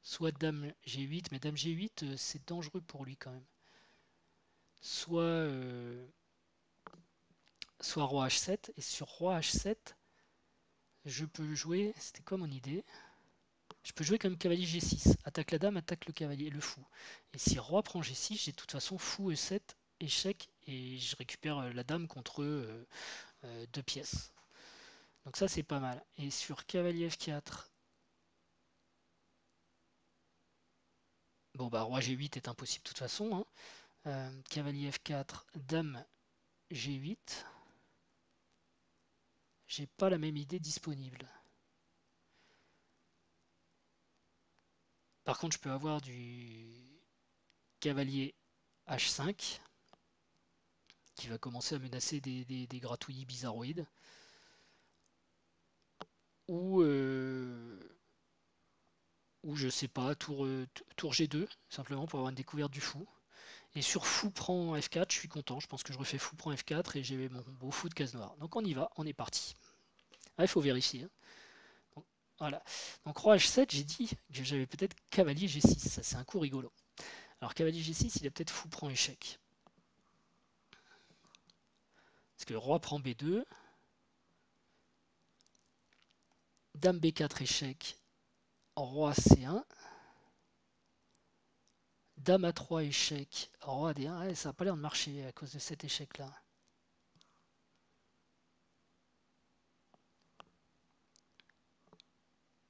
soit dame G8, mais dame G8 c'est dangereux pour lui quand même. Soit roi H7, et sur roi H7, je peux jouer, c'était quoi mon idée? Je peux jouer comme cavalier G6, attaque la dame, attaque le cavalier, le fou. Et si roi prend G6, j'ai de toute façon fou E7, échec, et je récupère la dame contre deux pièces. Donc ça c'est pas mal. Et sur cavalier F4, bon bah roi G8 est impossible de toute façon, hein. Cavalier F4, dame G8, j'ai pas la même idée disponible. Par contre je peux avoir du cavalier H5 qui va commencer à menacer des gratouillis bizarroïdes. Ou, je sais pas, tour G2, simplement pour avoir une découverte du fou. Et sur fou prend F4, je suis content, je pense que je refais fou prend F4 et j'ai mon beau fou de case noire. Donc on y va, on est parti. Ah, il faut vérifier, hein. Donc, voilà. Donc roi H7, j'ai dit que j'avais peut-être cavalier G6, ça c'est un coup rigolo. Alors cavalier G6, il a peut-être fou prend échec. Parce que roi prend B2, dame B4 échec, roi C1, dame A3 échec, roi D1. Ouais, ça n'a pas l'air de marcher à cause de cet échec-là.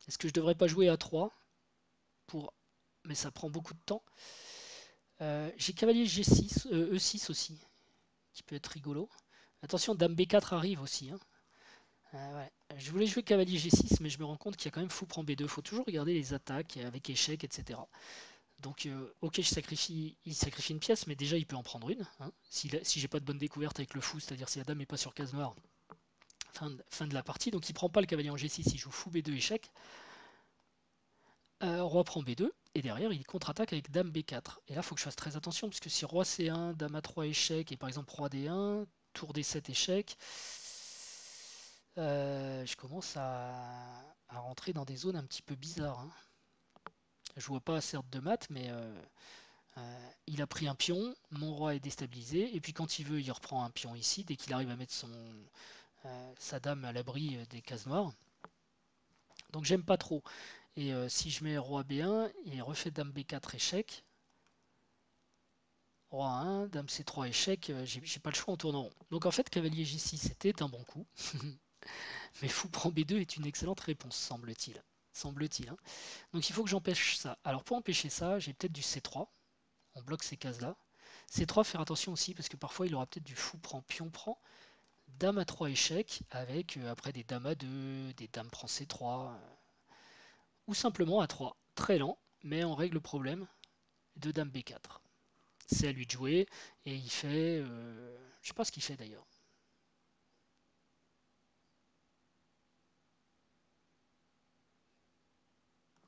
Est-ce que je devrais pas jouer A3 pour... Mais ça prend beaucoup de temps. J'ai cavalier G6, E6 aussi, qui peut être rigolo. Attention, dame B4 arrive aussi, hein. Ouais. Je voulais jouer cavalier G6, mais je me rends compte qu'il y a quand même fou prend B2. Il faut toujours regarder les attaques avec échec, etc. Donc, ok, il sacrifie une pièce, mais déjà il peut en prendre une, hein. Si j'ai pas de bonne découverte avec le fou, c'est-à-dire si la dame n'est pas sur case noire, fin de la partie. Donc il prend pas le cavalier en G6, il joue fou B2 échec. Roi prend B2, et derrière il contre-attaque avec dame B4. Et là il faut que je fasse très attention, parce que si roi C1, dame A3 échec, et par exemple roi D1, tour D7 échec, je commence à rentrer dans des zones un petit peu bizarres, hein. Je vois pas certes de maths, mais il a pris un pion, mon roi est déstabilisé, et puis quand il veut, il reprend un pion ici, dès qu'il arrive à mettre sa dame à l'abri des cases noires. Donc j'aime pas trop. Et si je mets roi B1, il refait dame B4 échec, roi 1, dame C3 échec, j'ai pas le choix en tournant rond. Donc en fait, cavalier G6 c'était un bon coup, mais fou prend B2 est une excellente réponse, semble-t-il. semble-t-il, hein. Donc il faut que j'empêche ça. Alors pour empêcher ça, j'ai peut-être du C3. On bloque ces cases-là. C3, faire attention aussi, parce que parfois il aura peut-être du fou prend, pion prend, dame à 3 échecs, avec après des dames à 2, des dames prend C3, ou simplement à 3. Très lent, mais on règle le problème de dame B4. C'est à lui de jouer, et il fait... je sais pas ce qu'il fait d'ailleurs.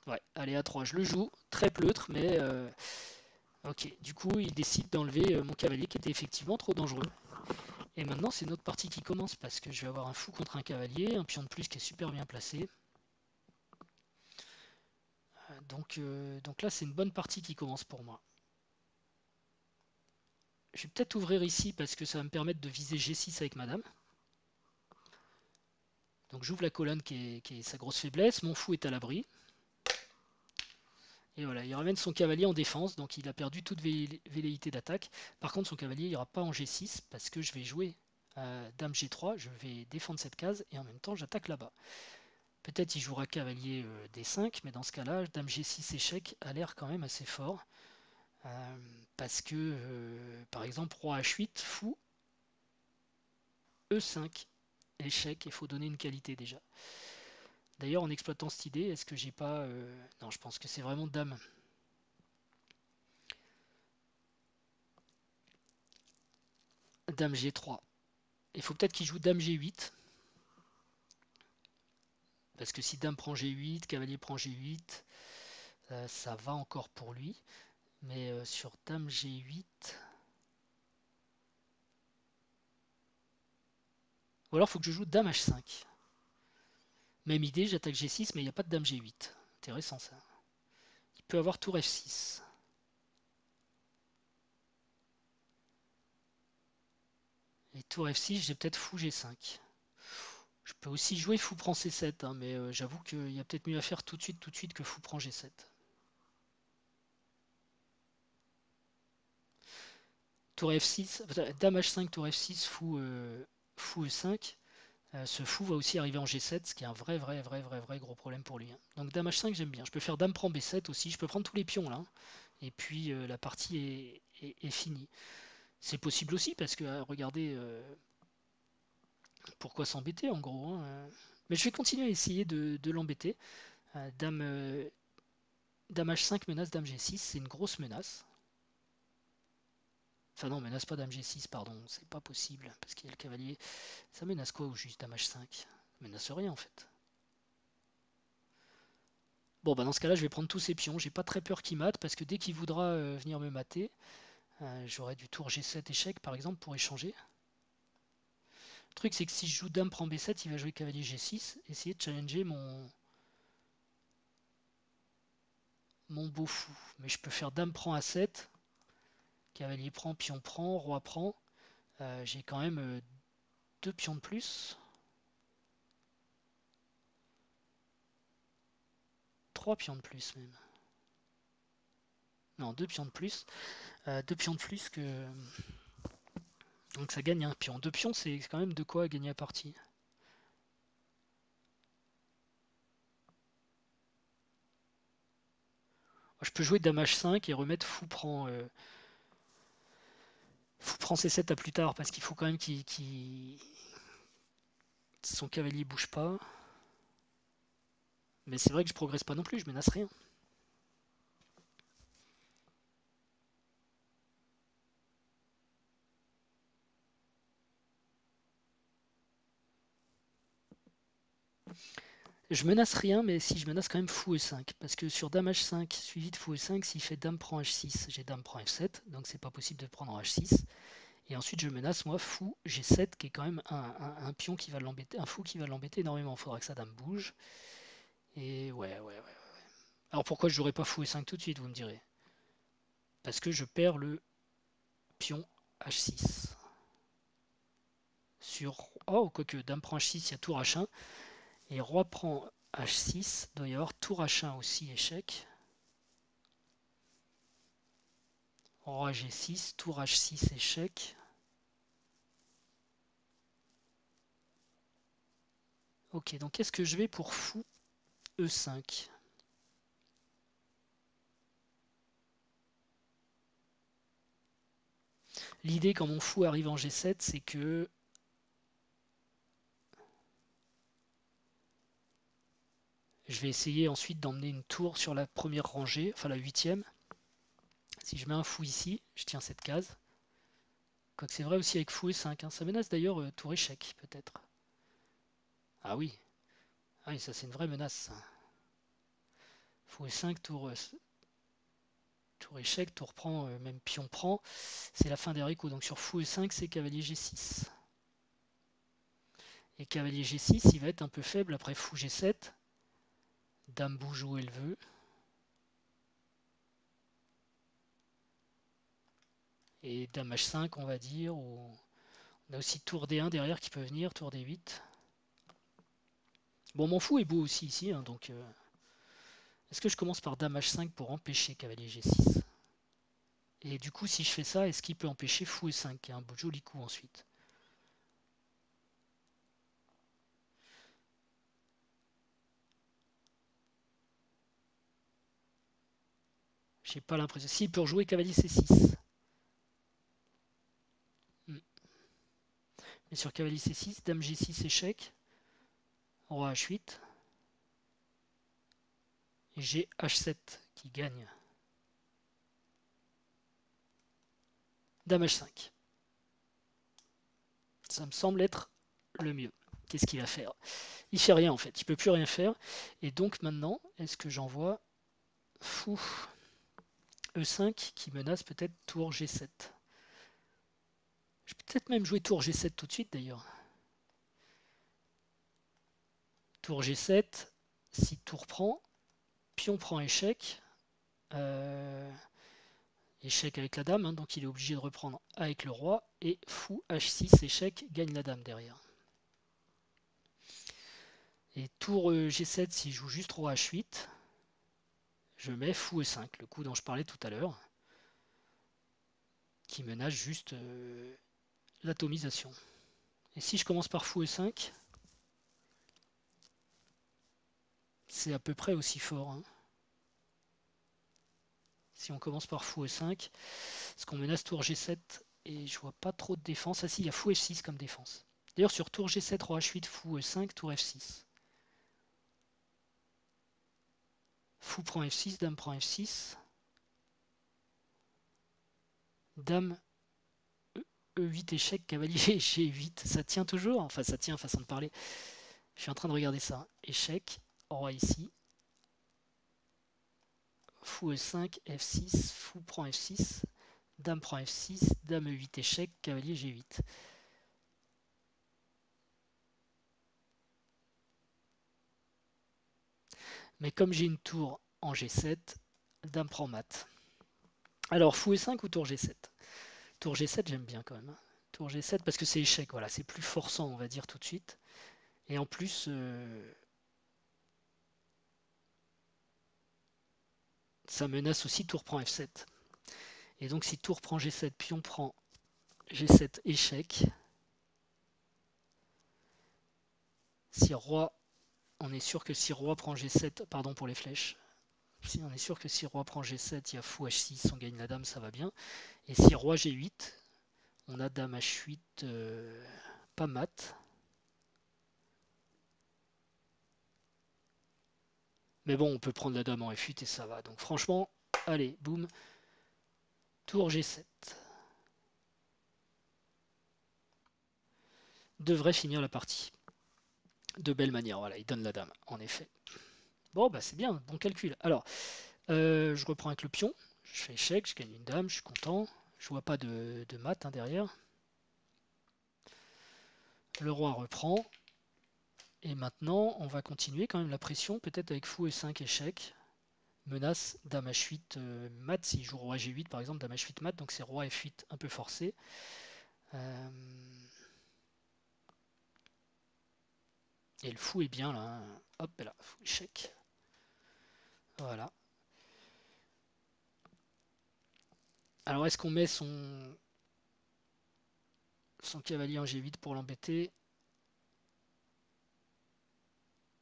Ouais, allez, A3, je le joue, très pleutre, mais ok. Du coup, il décide d'enlever mon cavalier qui était effectivement trop dangereux. Et maintenant, c'est notre partie qui commence, parce que je vais avoir un fou contre un cavalier, un pion de plus qui est super bien placé. Donc là, c'est une bonne partie qui commence pour moi. Je vais peut-être ouvrir ici, parce que ça va me permettre de viser G6 avec madame. Donc j'ouvre la colonne qui est sa grosse faiblesse, mon fou est à l'abri. Et voilà, il ramène son cavalier en défense, donc il a perdu toute velléité d'attaque. Par contre, son cavalier n'ira pas en G6 parce que je vais jouer Dame G3, je vais défendre cette case et en même temps j'attaque là-bas. Peut-être il jouera cavalier D5, mais dans ce cas-là, Dame G6 échec a l'air quand même assez fort. Parce que, par exemple, Roi H8, fou, E5, échec, il faut donner une qualité déjà. D'ailleurs, en exploitant cette idée, est-ce que j'ai pas... Non, je pense que c'est vraiment Dame. Dame G3. Il faut peut-être qu'il joue Dame G8. Parce que si Dame prend G8, cavalier prend G8, ça va encore pour lui. Mais sur Dame G8... Ou alors il faut que je joue Dame H5. Même idée, j'attaque G6, mais il n'y a pas de Dame G8. Intéressant ça. Il peut avoir tour F6. Et tour F6, j'ai peut-être fou G5. Je peux aussi jouer fou prend C7, hein, mais j'avoue qu'il y a peut-être mieux à faire tout de suite que fou prend G7. Tour F6, Dame H5, tour F6, fou E5. Ce fou va aussi arriver en G7, ce qui est un vrai gros problème pour lui, hein. Donc Dame H5, j'aime bien. Je peux faire Dame prend B7 aussi. Je peux prendre tous les pions là, hein. Et puis la partie est finie. C'est possible aussi parce que regardez, pourquoi s'embêter en gros, hein. Mais je vais continuer à essayer de l'embêter. Dame H5 menace Dame G6, c'est une grosse menace. Enfin non, menace pas Dame G6, pardon, c'est pas possible, parce qu'il y a le cavalier. Ça menace quoi au juste Dame H5? Ça menace rien en fait. Bon bah dans ce cas là je vais prendre tous ces pions, j'ai pas très peur qu'il mate, parce que dès qu'il voudra venir me mater, j'aurai du tour G7 échec par exemple pour échanger. Le truc c'est que si je joue Dame prend B7, il va jouer cavalier G6, essayer de challenger mon beau fou. Mais je peux faire Dame prend A7, cavalier prend, pion prend, roi prend. J'ai quand même deux pions de plus. Trois pions de plus même. Non, deux pions de plus. Deux pions de plus que... Donc ça gagne un pion. Deux pions, c'est quand même de quoi gagner la partie. Je peux jouer Dame H5 et remettre fou prend C7 à plus tard, parce qu'il faut quand même son cavalier bouge pas. Mais c'est vrai que je progresse pas non plus, je menace rien. Je menace rien, mais si je menace quand même fou E5. Parce que sur Dame H5 suivi de fou E5, s'il fait Dame prend H6, j'ai Dame prend F7, donc c'est pas possible de prendre en H6. Et ensuite je menace moi fou G7, qui est quand même un pion qui va l'embêter, un fou qui va l'embêter énormément. Il faudra que sa dame bouge. Et ouais. Alors pourquoi je jouerais pas fou E5 tout de suite, vous me direz? Parce que je perds le pion H6. Sur... Oh, quoique, Dame prend H6, il y a tour H1. Et Roi prend H6, il doit y avoir tour H1 aussi, échec. Roi G6, tour H6, échec. Ok, donc qu'est-ce que je vais pour fou E5. L'idée quand mon fou arrive en G7, c'est que je vais essayer ensuite d'emmener une tour sur la première rangée, enfin la huitième. Si je mets un fou ici, je tiens cette case. Quoique c'est vrai aussi avec fou et 5. Hein. Ça menace d'ailleurs tour échec, peut-être. Ah oui. Ah oui, ça c'est une vraie menace. Fou et 5, tour échec, tour prend, même pion prend. C'est la fin des haricots. Donc sur fou et 5, c'est cavalier G6. Et cavalier G6, il va être un peu faible après fou G7. Dame bouge où elle veut. Et dame H5, on va dire. On a aussi tour D1 derrière qui peut venir, tour D8. Bon, mon fou est beau aussi ici, hein, donc est-ce que je commence par dame H5 pour empêcher cavalier G6? Et du coup, si je fais ça, est-ce qu'il peut empêcher fou E5, qui est un joli coup ensuite? J'ai pas l'impression. S'il peut rejouer cavalier C6. Mais sur cavalier C6, dame G6 échec, roi H8, et j'ai H7 qui gagne. Dame H5. Ça me semble être le mieux. Qu'est-ce qu'il va faire? Il fait rien en fait, il peut plus rien faire. Et donc maintenant, est-ce que j'envoie fou E5 qui menace peut-être tour G7? Je peux peut-être même jouer tour G7 tout de suite d'ailleurs. Tour G7, si tour prend, pion prend échec. Échec avec la dame, hein, donc il est obligé de reprendre avec le roi. Et fou H6, échec, gagne la dame derrière. Et tour G7, s'il joue juste roi H8, je mets fou E5, le coup dont je parlais tout à l'heure, qui menace juste l'atomisation. Et si je commence par fou E5, c'est à peu près aussi fort. Hein. Si on commence par fou E5, parce qu'on menace tour G7 et je vois pas trop de défense. Ah si, il y a fou F6 comme défense. D'ailleurs, sur tour G7, roi H8, fou E5, tour F6. Fou prend F6, dame prend F6. Dame E8 échec, cavalier G8. Ça tient toujours. Enfin, ça tient, façon de parler. Je suis en train de regarder ça. Échec, roi ici. Fou E5, F6, fou prend F6. Dame prend F6, dame E8 échec, cavalier G8. Mais comme j'ai une tour en G7, dame prend mat. Alors, fou E5 ou tour G7? Tour G7, j'aime bien quand même. Tour G7 parce que c'est échec, voilà, c'est plus forçant, on va dire tout de suite. Et en plus, ça menace aussi tour prend F7. Et donc si tour prend G7, pion prend G7 échec, si roi, on est sûr que si roi prend G7, pardon pour les flèches, si on est sûr que si roi prend G7, il y a fou H6, on gagne la dame, ça va bien. Et si roi G8, on a dame H8, pas mat. Mais bon, on peut prendre la dame en F8 et ça va. Donc franchement, allez, boum, tour G7. Devrait finir la partie. De belle manière, voilà, il donne la dame, en effet. Bon, bah c'est bien, bon calcul. Alors, je reprends avec le pion, je fais échec, je gagne une dame, je suis content. Je vois pas de mat hein, derrière. Le roi reprend. Et maintenant, on va continuer quand même la pression, peut-être avec fou E5 échec. Menace, dame H8 mat, s'il joue roi G8 par exemple, dame H8 mat, donc c'est roi F8 un peu forcé. Euh, Et le fou est bien là. Hein. Hop là, fou échec. Voilà. Alors est-ce qu'on met son cavalier en G8 pour l'embêter?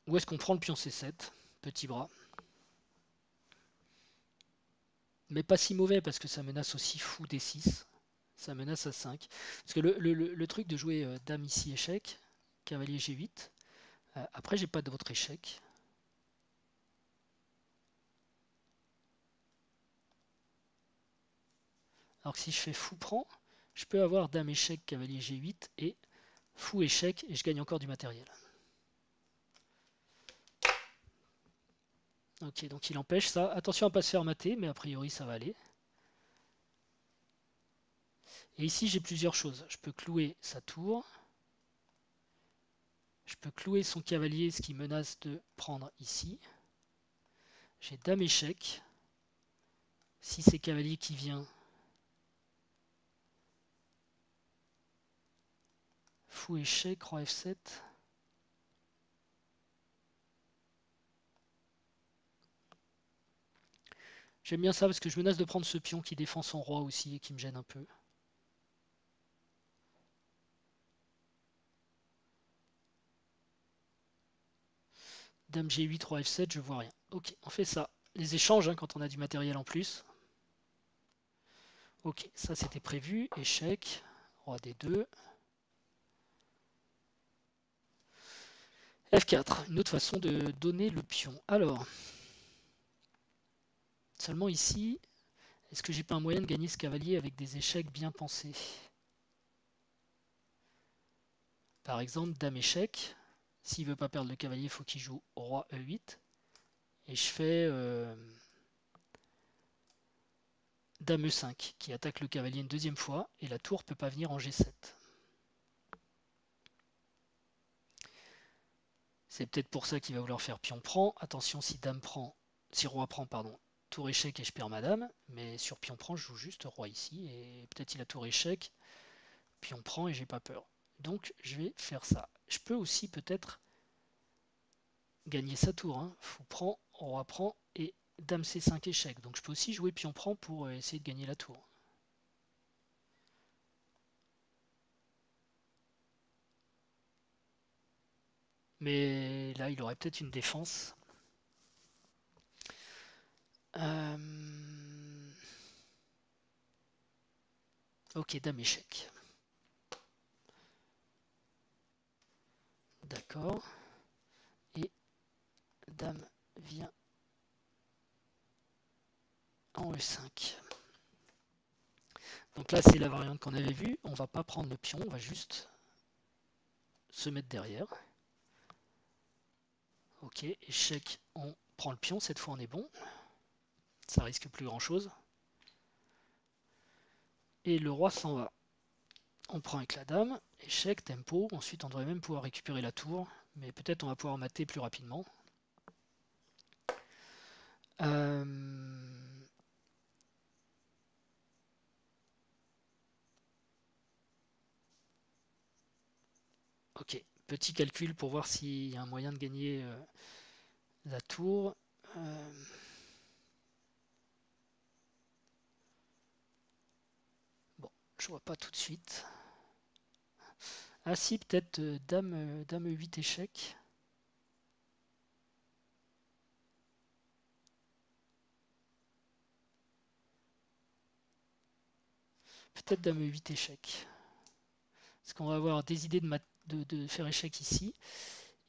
Ou est-ce qu'on prend le pion C7? petit bras. Mais pas si mauvais parce que ça menace aussi fou D6. Ça menace à 5. Parce que le truc de jouer dame ici échec, cavalier G8. Après j'ai pas d'autre échec. Alors que si je fais fou prend, je peux avoir dame échec, cavalier G8 et fou échec et je gagne encore du matériel. Ok, donc il empêche ça. Attention à ne pas se faire mater, mais a priori ça va aller. Et ici j'ai plusieurs choses. Je peux clouer sa tour. Je peux clouer son cavalier, ce qui menace de prendre ici. J'ai dame échec. Si c'est cavalier qui vient, fou échec, roi F7. J'aime bien ça parce que je menace de prendre ce pion qui défend son roi aussi et qui me gêne un peu. Dame G8, roi F7, je vois rien. Ok, on fait ça. Les échanges hein, quand on a du matériel en plus. Ok, ça c'était prévu. Échec. Roi D2. F4, une autre façon de donner le pion. Alors, seulement ici, est-ce que j'ai pas un moyen de gagner ce cavalier avec des échecs bien pensés? Par exemple, dame échec. S'il veut pas perdre le cavalier, il faut qu'il joue roi E8. Et je fais dame E5 qui attaque le cavalier une deuxième fois et la tour peut pas venir en G7. C'est peut-être pour ça qu'il va vouloir faire pion prend. Attention si dame prend, si roi prend, pardon, tour échec et je perds ma dame. Mais sur pion prend, je joue juste roi ici et peut-être il a tour échec, pion prend et j'ai pas peur. Donc je vais faire ça. Je peux aussi peut-être gagner sa tour. Hein. Fou prend, roi prend et dame C5 échec. Donc je peux aussi jouer pion prend pour essayer de gagner la tour. Mais là, il aurait peut-être une défense. Euh... Ok, dame échec. D'accord. Et dame vient en E5. Donc là, c'est la variante qu'on avait vue. On va pas prendre le pion, on va juste se mettre derrière. Ok, échec, on prend le pion. Cette fois, on est bon. Ça risque plus grand-chose. Et le roi s'en va. On prend avec la dame. Échec, tempo. Ensuite, on devrait même pouvoir récupérer la tour. Mais peut-être on va pouvoir mater plus rapidement. Euh... Ok, petit calcul pour voir s'il y a un moyen de gagner la tour. Bon, je vois pas tout de suite. Ah si, peut-être dame 8 échec. Peut-être dame 8 échec. Parce qu'on va avoir des idées de faire échec ici.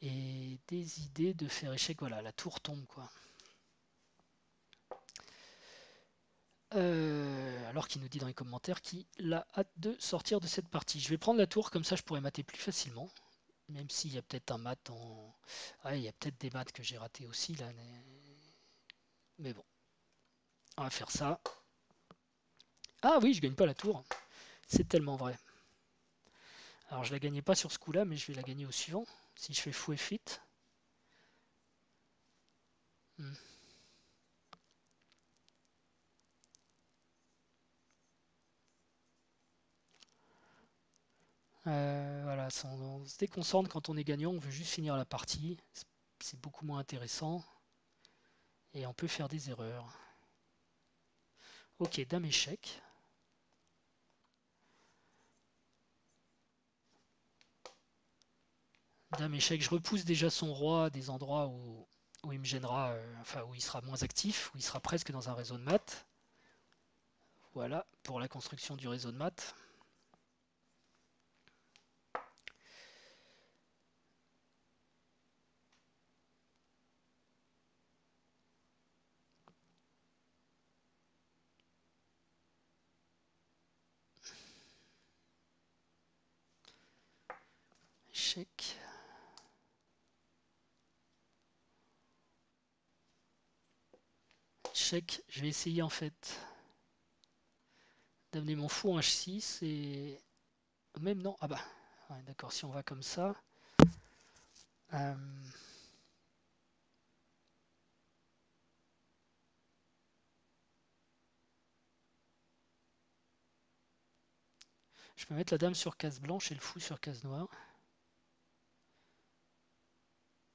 Et des idées de faire échec. Voilà, la tour tombe quoi. Alors qu'il nous dit dans les commentaires qu'il a hâte de sortir de cette partie. Je vais prendre la tour, comme ça je pourrais mater plus facilement. Même s'il y a peut-être un mat en... Ouais, il y a peut-être des maths que j'ai ratés aussi là. Mais bon, on va faire ça. Ah oui, je gagne pas la tour. C'est tellement vrai. Alors je la gagnais pas sur ce coup-là, mais je vais la gagner au suivant. Si je fais fou F8. Hmm. Voilà, on se déconcentre quand on est gagnant, on veut juste finir la partie. C'est beaucoup moins intéressant. Et on peut faire des erreurs. Ok, dame échec. Dame échec, je repousse déjà son roi à des endroits où où il me gênera, enfin où il sera moins actif, où il sera presque dans un réseau de maths. Voilà pour la construction du réseau de maths. Échec. Échec. Je vais essayer en fait d'amener mon fou en H6 et même non. Ah bah, ouais, d'accord, si on va comme ça. Euh, je peux mettre la dame sur case blanche et le fou sur case noire.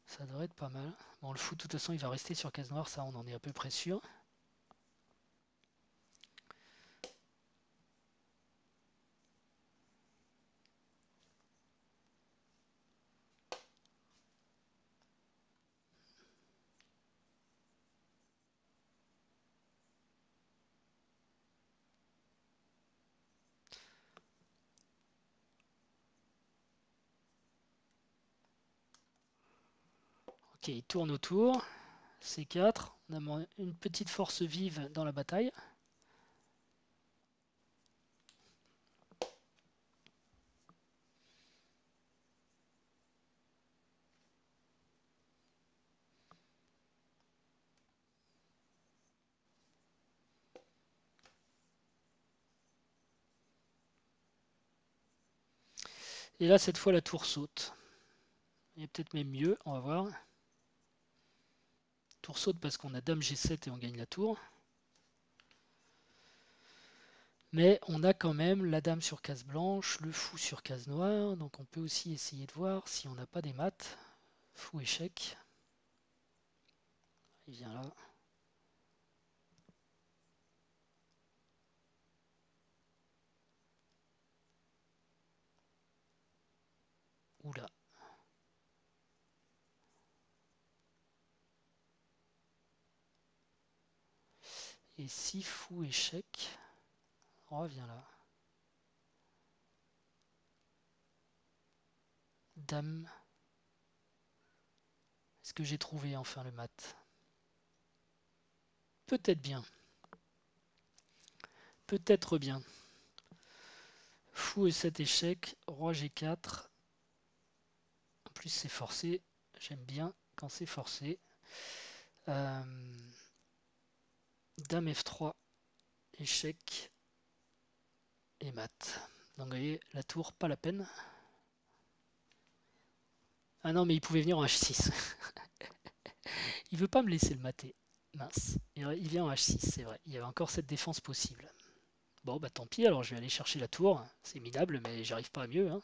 Ça devrait être pas mal. Bon, le fou, de toute façon, il va rester sur case noire, ça, on en est à peu près sûr. Ok, il tourne autour. C4. On a une petite force vive dans la bataille. Et là, cette fois, la tour saute. Il y a peut-être même mieux, on va voir. Tour saute parce qu'on a dame G7 et on gagne la tour. Mais on a quand même la dame sur case blanche, le fou sur case noire. Donc on peut aussi essayer de voir si on n'a pas des maths. Fou échec. Il vient là. Oula. Et si fou échec, on revient là. Dame. Est-ce que j'ai trouvé enfin le mat? Peut-être bien. Peut-être bien. Fou et 7 échecs, roi G4. En plus c'est forcé. J'aime bien quand c'est forcé. Dame F3, échec et mat. Donc vous voyez, la tour, pas la peine. Ah non, mais il pouvait venir en H6. Il veut pas me laisser le mater. Mince. Il vient en H6, c'est vrai. Il y avait encore cette défense possible. Bon, bah tant pis, alors je vais aller chercher la tour. C'est minable, mais j'arrive pas à mieux. Hein.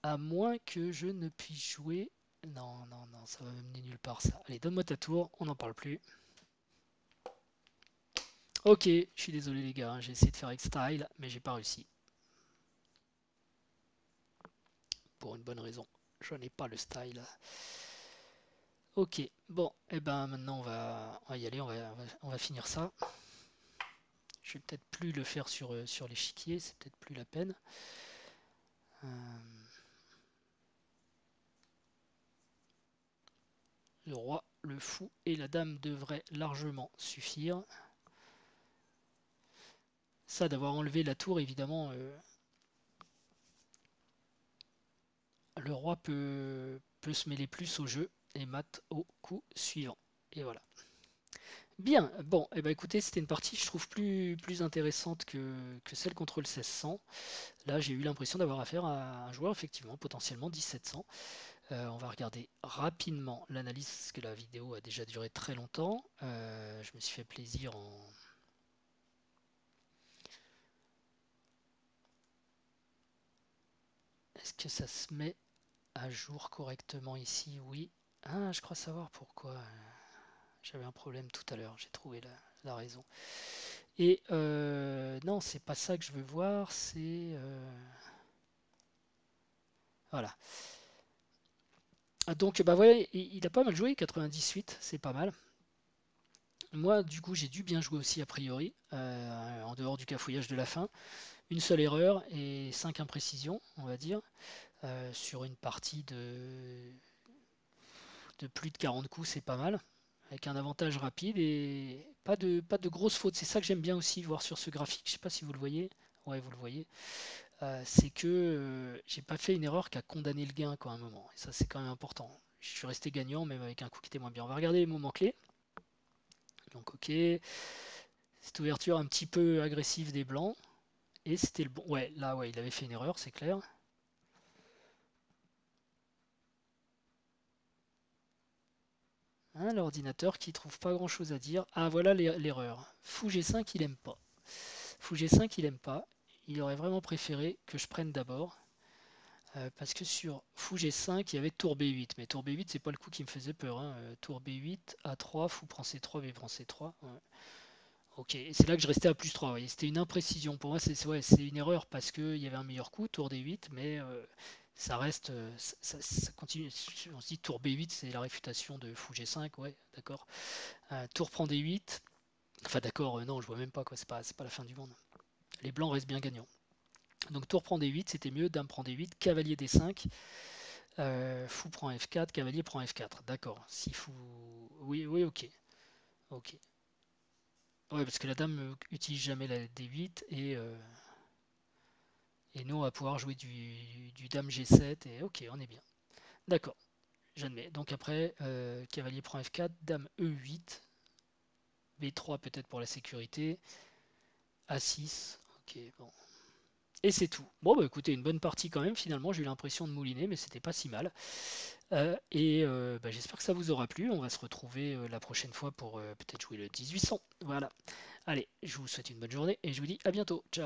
À moins que je ne puisse jouer. Non, non, non, ça va me mener nulle part ça. Allez, donne-moi ta tour, on n'en parle plus. Ok, je suis désolé les gars, hein, j'ai essayé de faire avec style, mais j'ai pas réussi. Pour une bonne raison. Je n'ai pas le style. Ok, bon, et ben maintenant on va y aller, on va finir ça. Je vais peut-être plus le faire sur l'échiquier, c'est peut-être plus la peine. Le roi, le fou et la dame devraient largement suffire. Ça, d'avoir enlevé la tour, évidemment, le roi peut se mêler plus au jeu et mat au coup suivant. Et voilà. Bien, bon, et ben écoutez, c'était une partie, je trouve, plus intéressante que celle contre le 1600. Là, j'ai eu l'impression d'avoir affaire à un joueur, effectivement, potentiellement 1700. On va regarder rapidement l'analyse, parce que la vidéo a déjà duré très longtemps. Je me suis fait plaisir en... Est-ce que ça se met à jour correctement ici? Oui. Ah, je crois savoir pourquoi. J'avais un problème tout à l'heure, j'ai trouvé la raison. Et non, c'est pas ça que je veux voir, c'est... voilà. Donc, bah ouais, il a pas mal joué, 98, c'est pas mal. Moi, du coup, j'ai dû bien jouer aussi, a priori, en dehors du cafouillage de la fin. Une seule erreur et 5 imprécisions, on va dire, sur une partie de plus de 40 coups, c'est pas mal. Avec un avantage rapide et pas de grosses fautes. C'est ça que j'aime bien aussi voir sur ce graphique. Je sais pas si vous le voyez. Ouais, vous le voyez. C'est que j'ai pas fait une erreur qui a condamné le gain quoi, à un moment. Et ça, c'est quand même important. Je suis resté gagnant, même avec un coup qui était moins bien. On va regarder les moments clés. Donc, ok. Cette ouverture un petit peu agressive des blancs. Et c'était le bon. Ouais, là, ouais, il avait fait une erreur, c'est clair. Hein, l'ordinateur qui trouve pas grand chose à dire. Ah, voilà l'erreur. Fou G5, il aime pas. Fou G5, il aime pas. Il aurait vraiment préféré que je prenne d'abord. Parce que sur Fou G5, il y avait Tour B8. Mais Tour B8, c'est pas le coup qui me faisait peur, hein. Tour B8, A3, Fou prend C3, B prend C3. Ouais. Ok, et c'est là que je restais à plus 3. Vous voyez. C'était une imprécision. Pour moi, ouais, c'est une erreur parce qu'il y avait un meilleur coup, Tour D8, mais ça reste. Ça continue. On se dit Tour B8, c'est la réfutation de Fou G5, ouais, d'accord. Tour prend D8. Enfin, d'accord, non, je vois même pas quoi, c'est pas la fin du monde. Les blancs restent bien gagnants. Donc tour prend D8, c'était mieux, dame prend D8, cavalier D5, fou prend F4, cavalier prend F4. D'accord. Si fou. Oui, oui, ok. Ok. Ouais, parce que la dame utilise jamais la D8 et nous on va pouvoir jouer du dame G7 et ok, on est bien. D'accord, j'admets. Donc après, cavalier prend F4, dame E8, B3 peut-être pour la sécurité, A6. Ok, bon. Et c'est tout. Bon, bah écoutez, une bonne partie quand même. Finalement, j'ai eu l'impression de mouliner, mais c'était pas si mal. Bah, j'espère que ça vous aura plu. On va se retrouver la prochaine fois pour peut-être jouer le 1800. Voilà. Allez, je vous souhaite une bonne journée et je vous dis à bientôt. Ciao.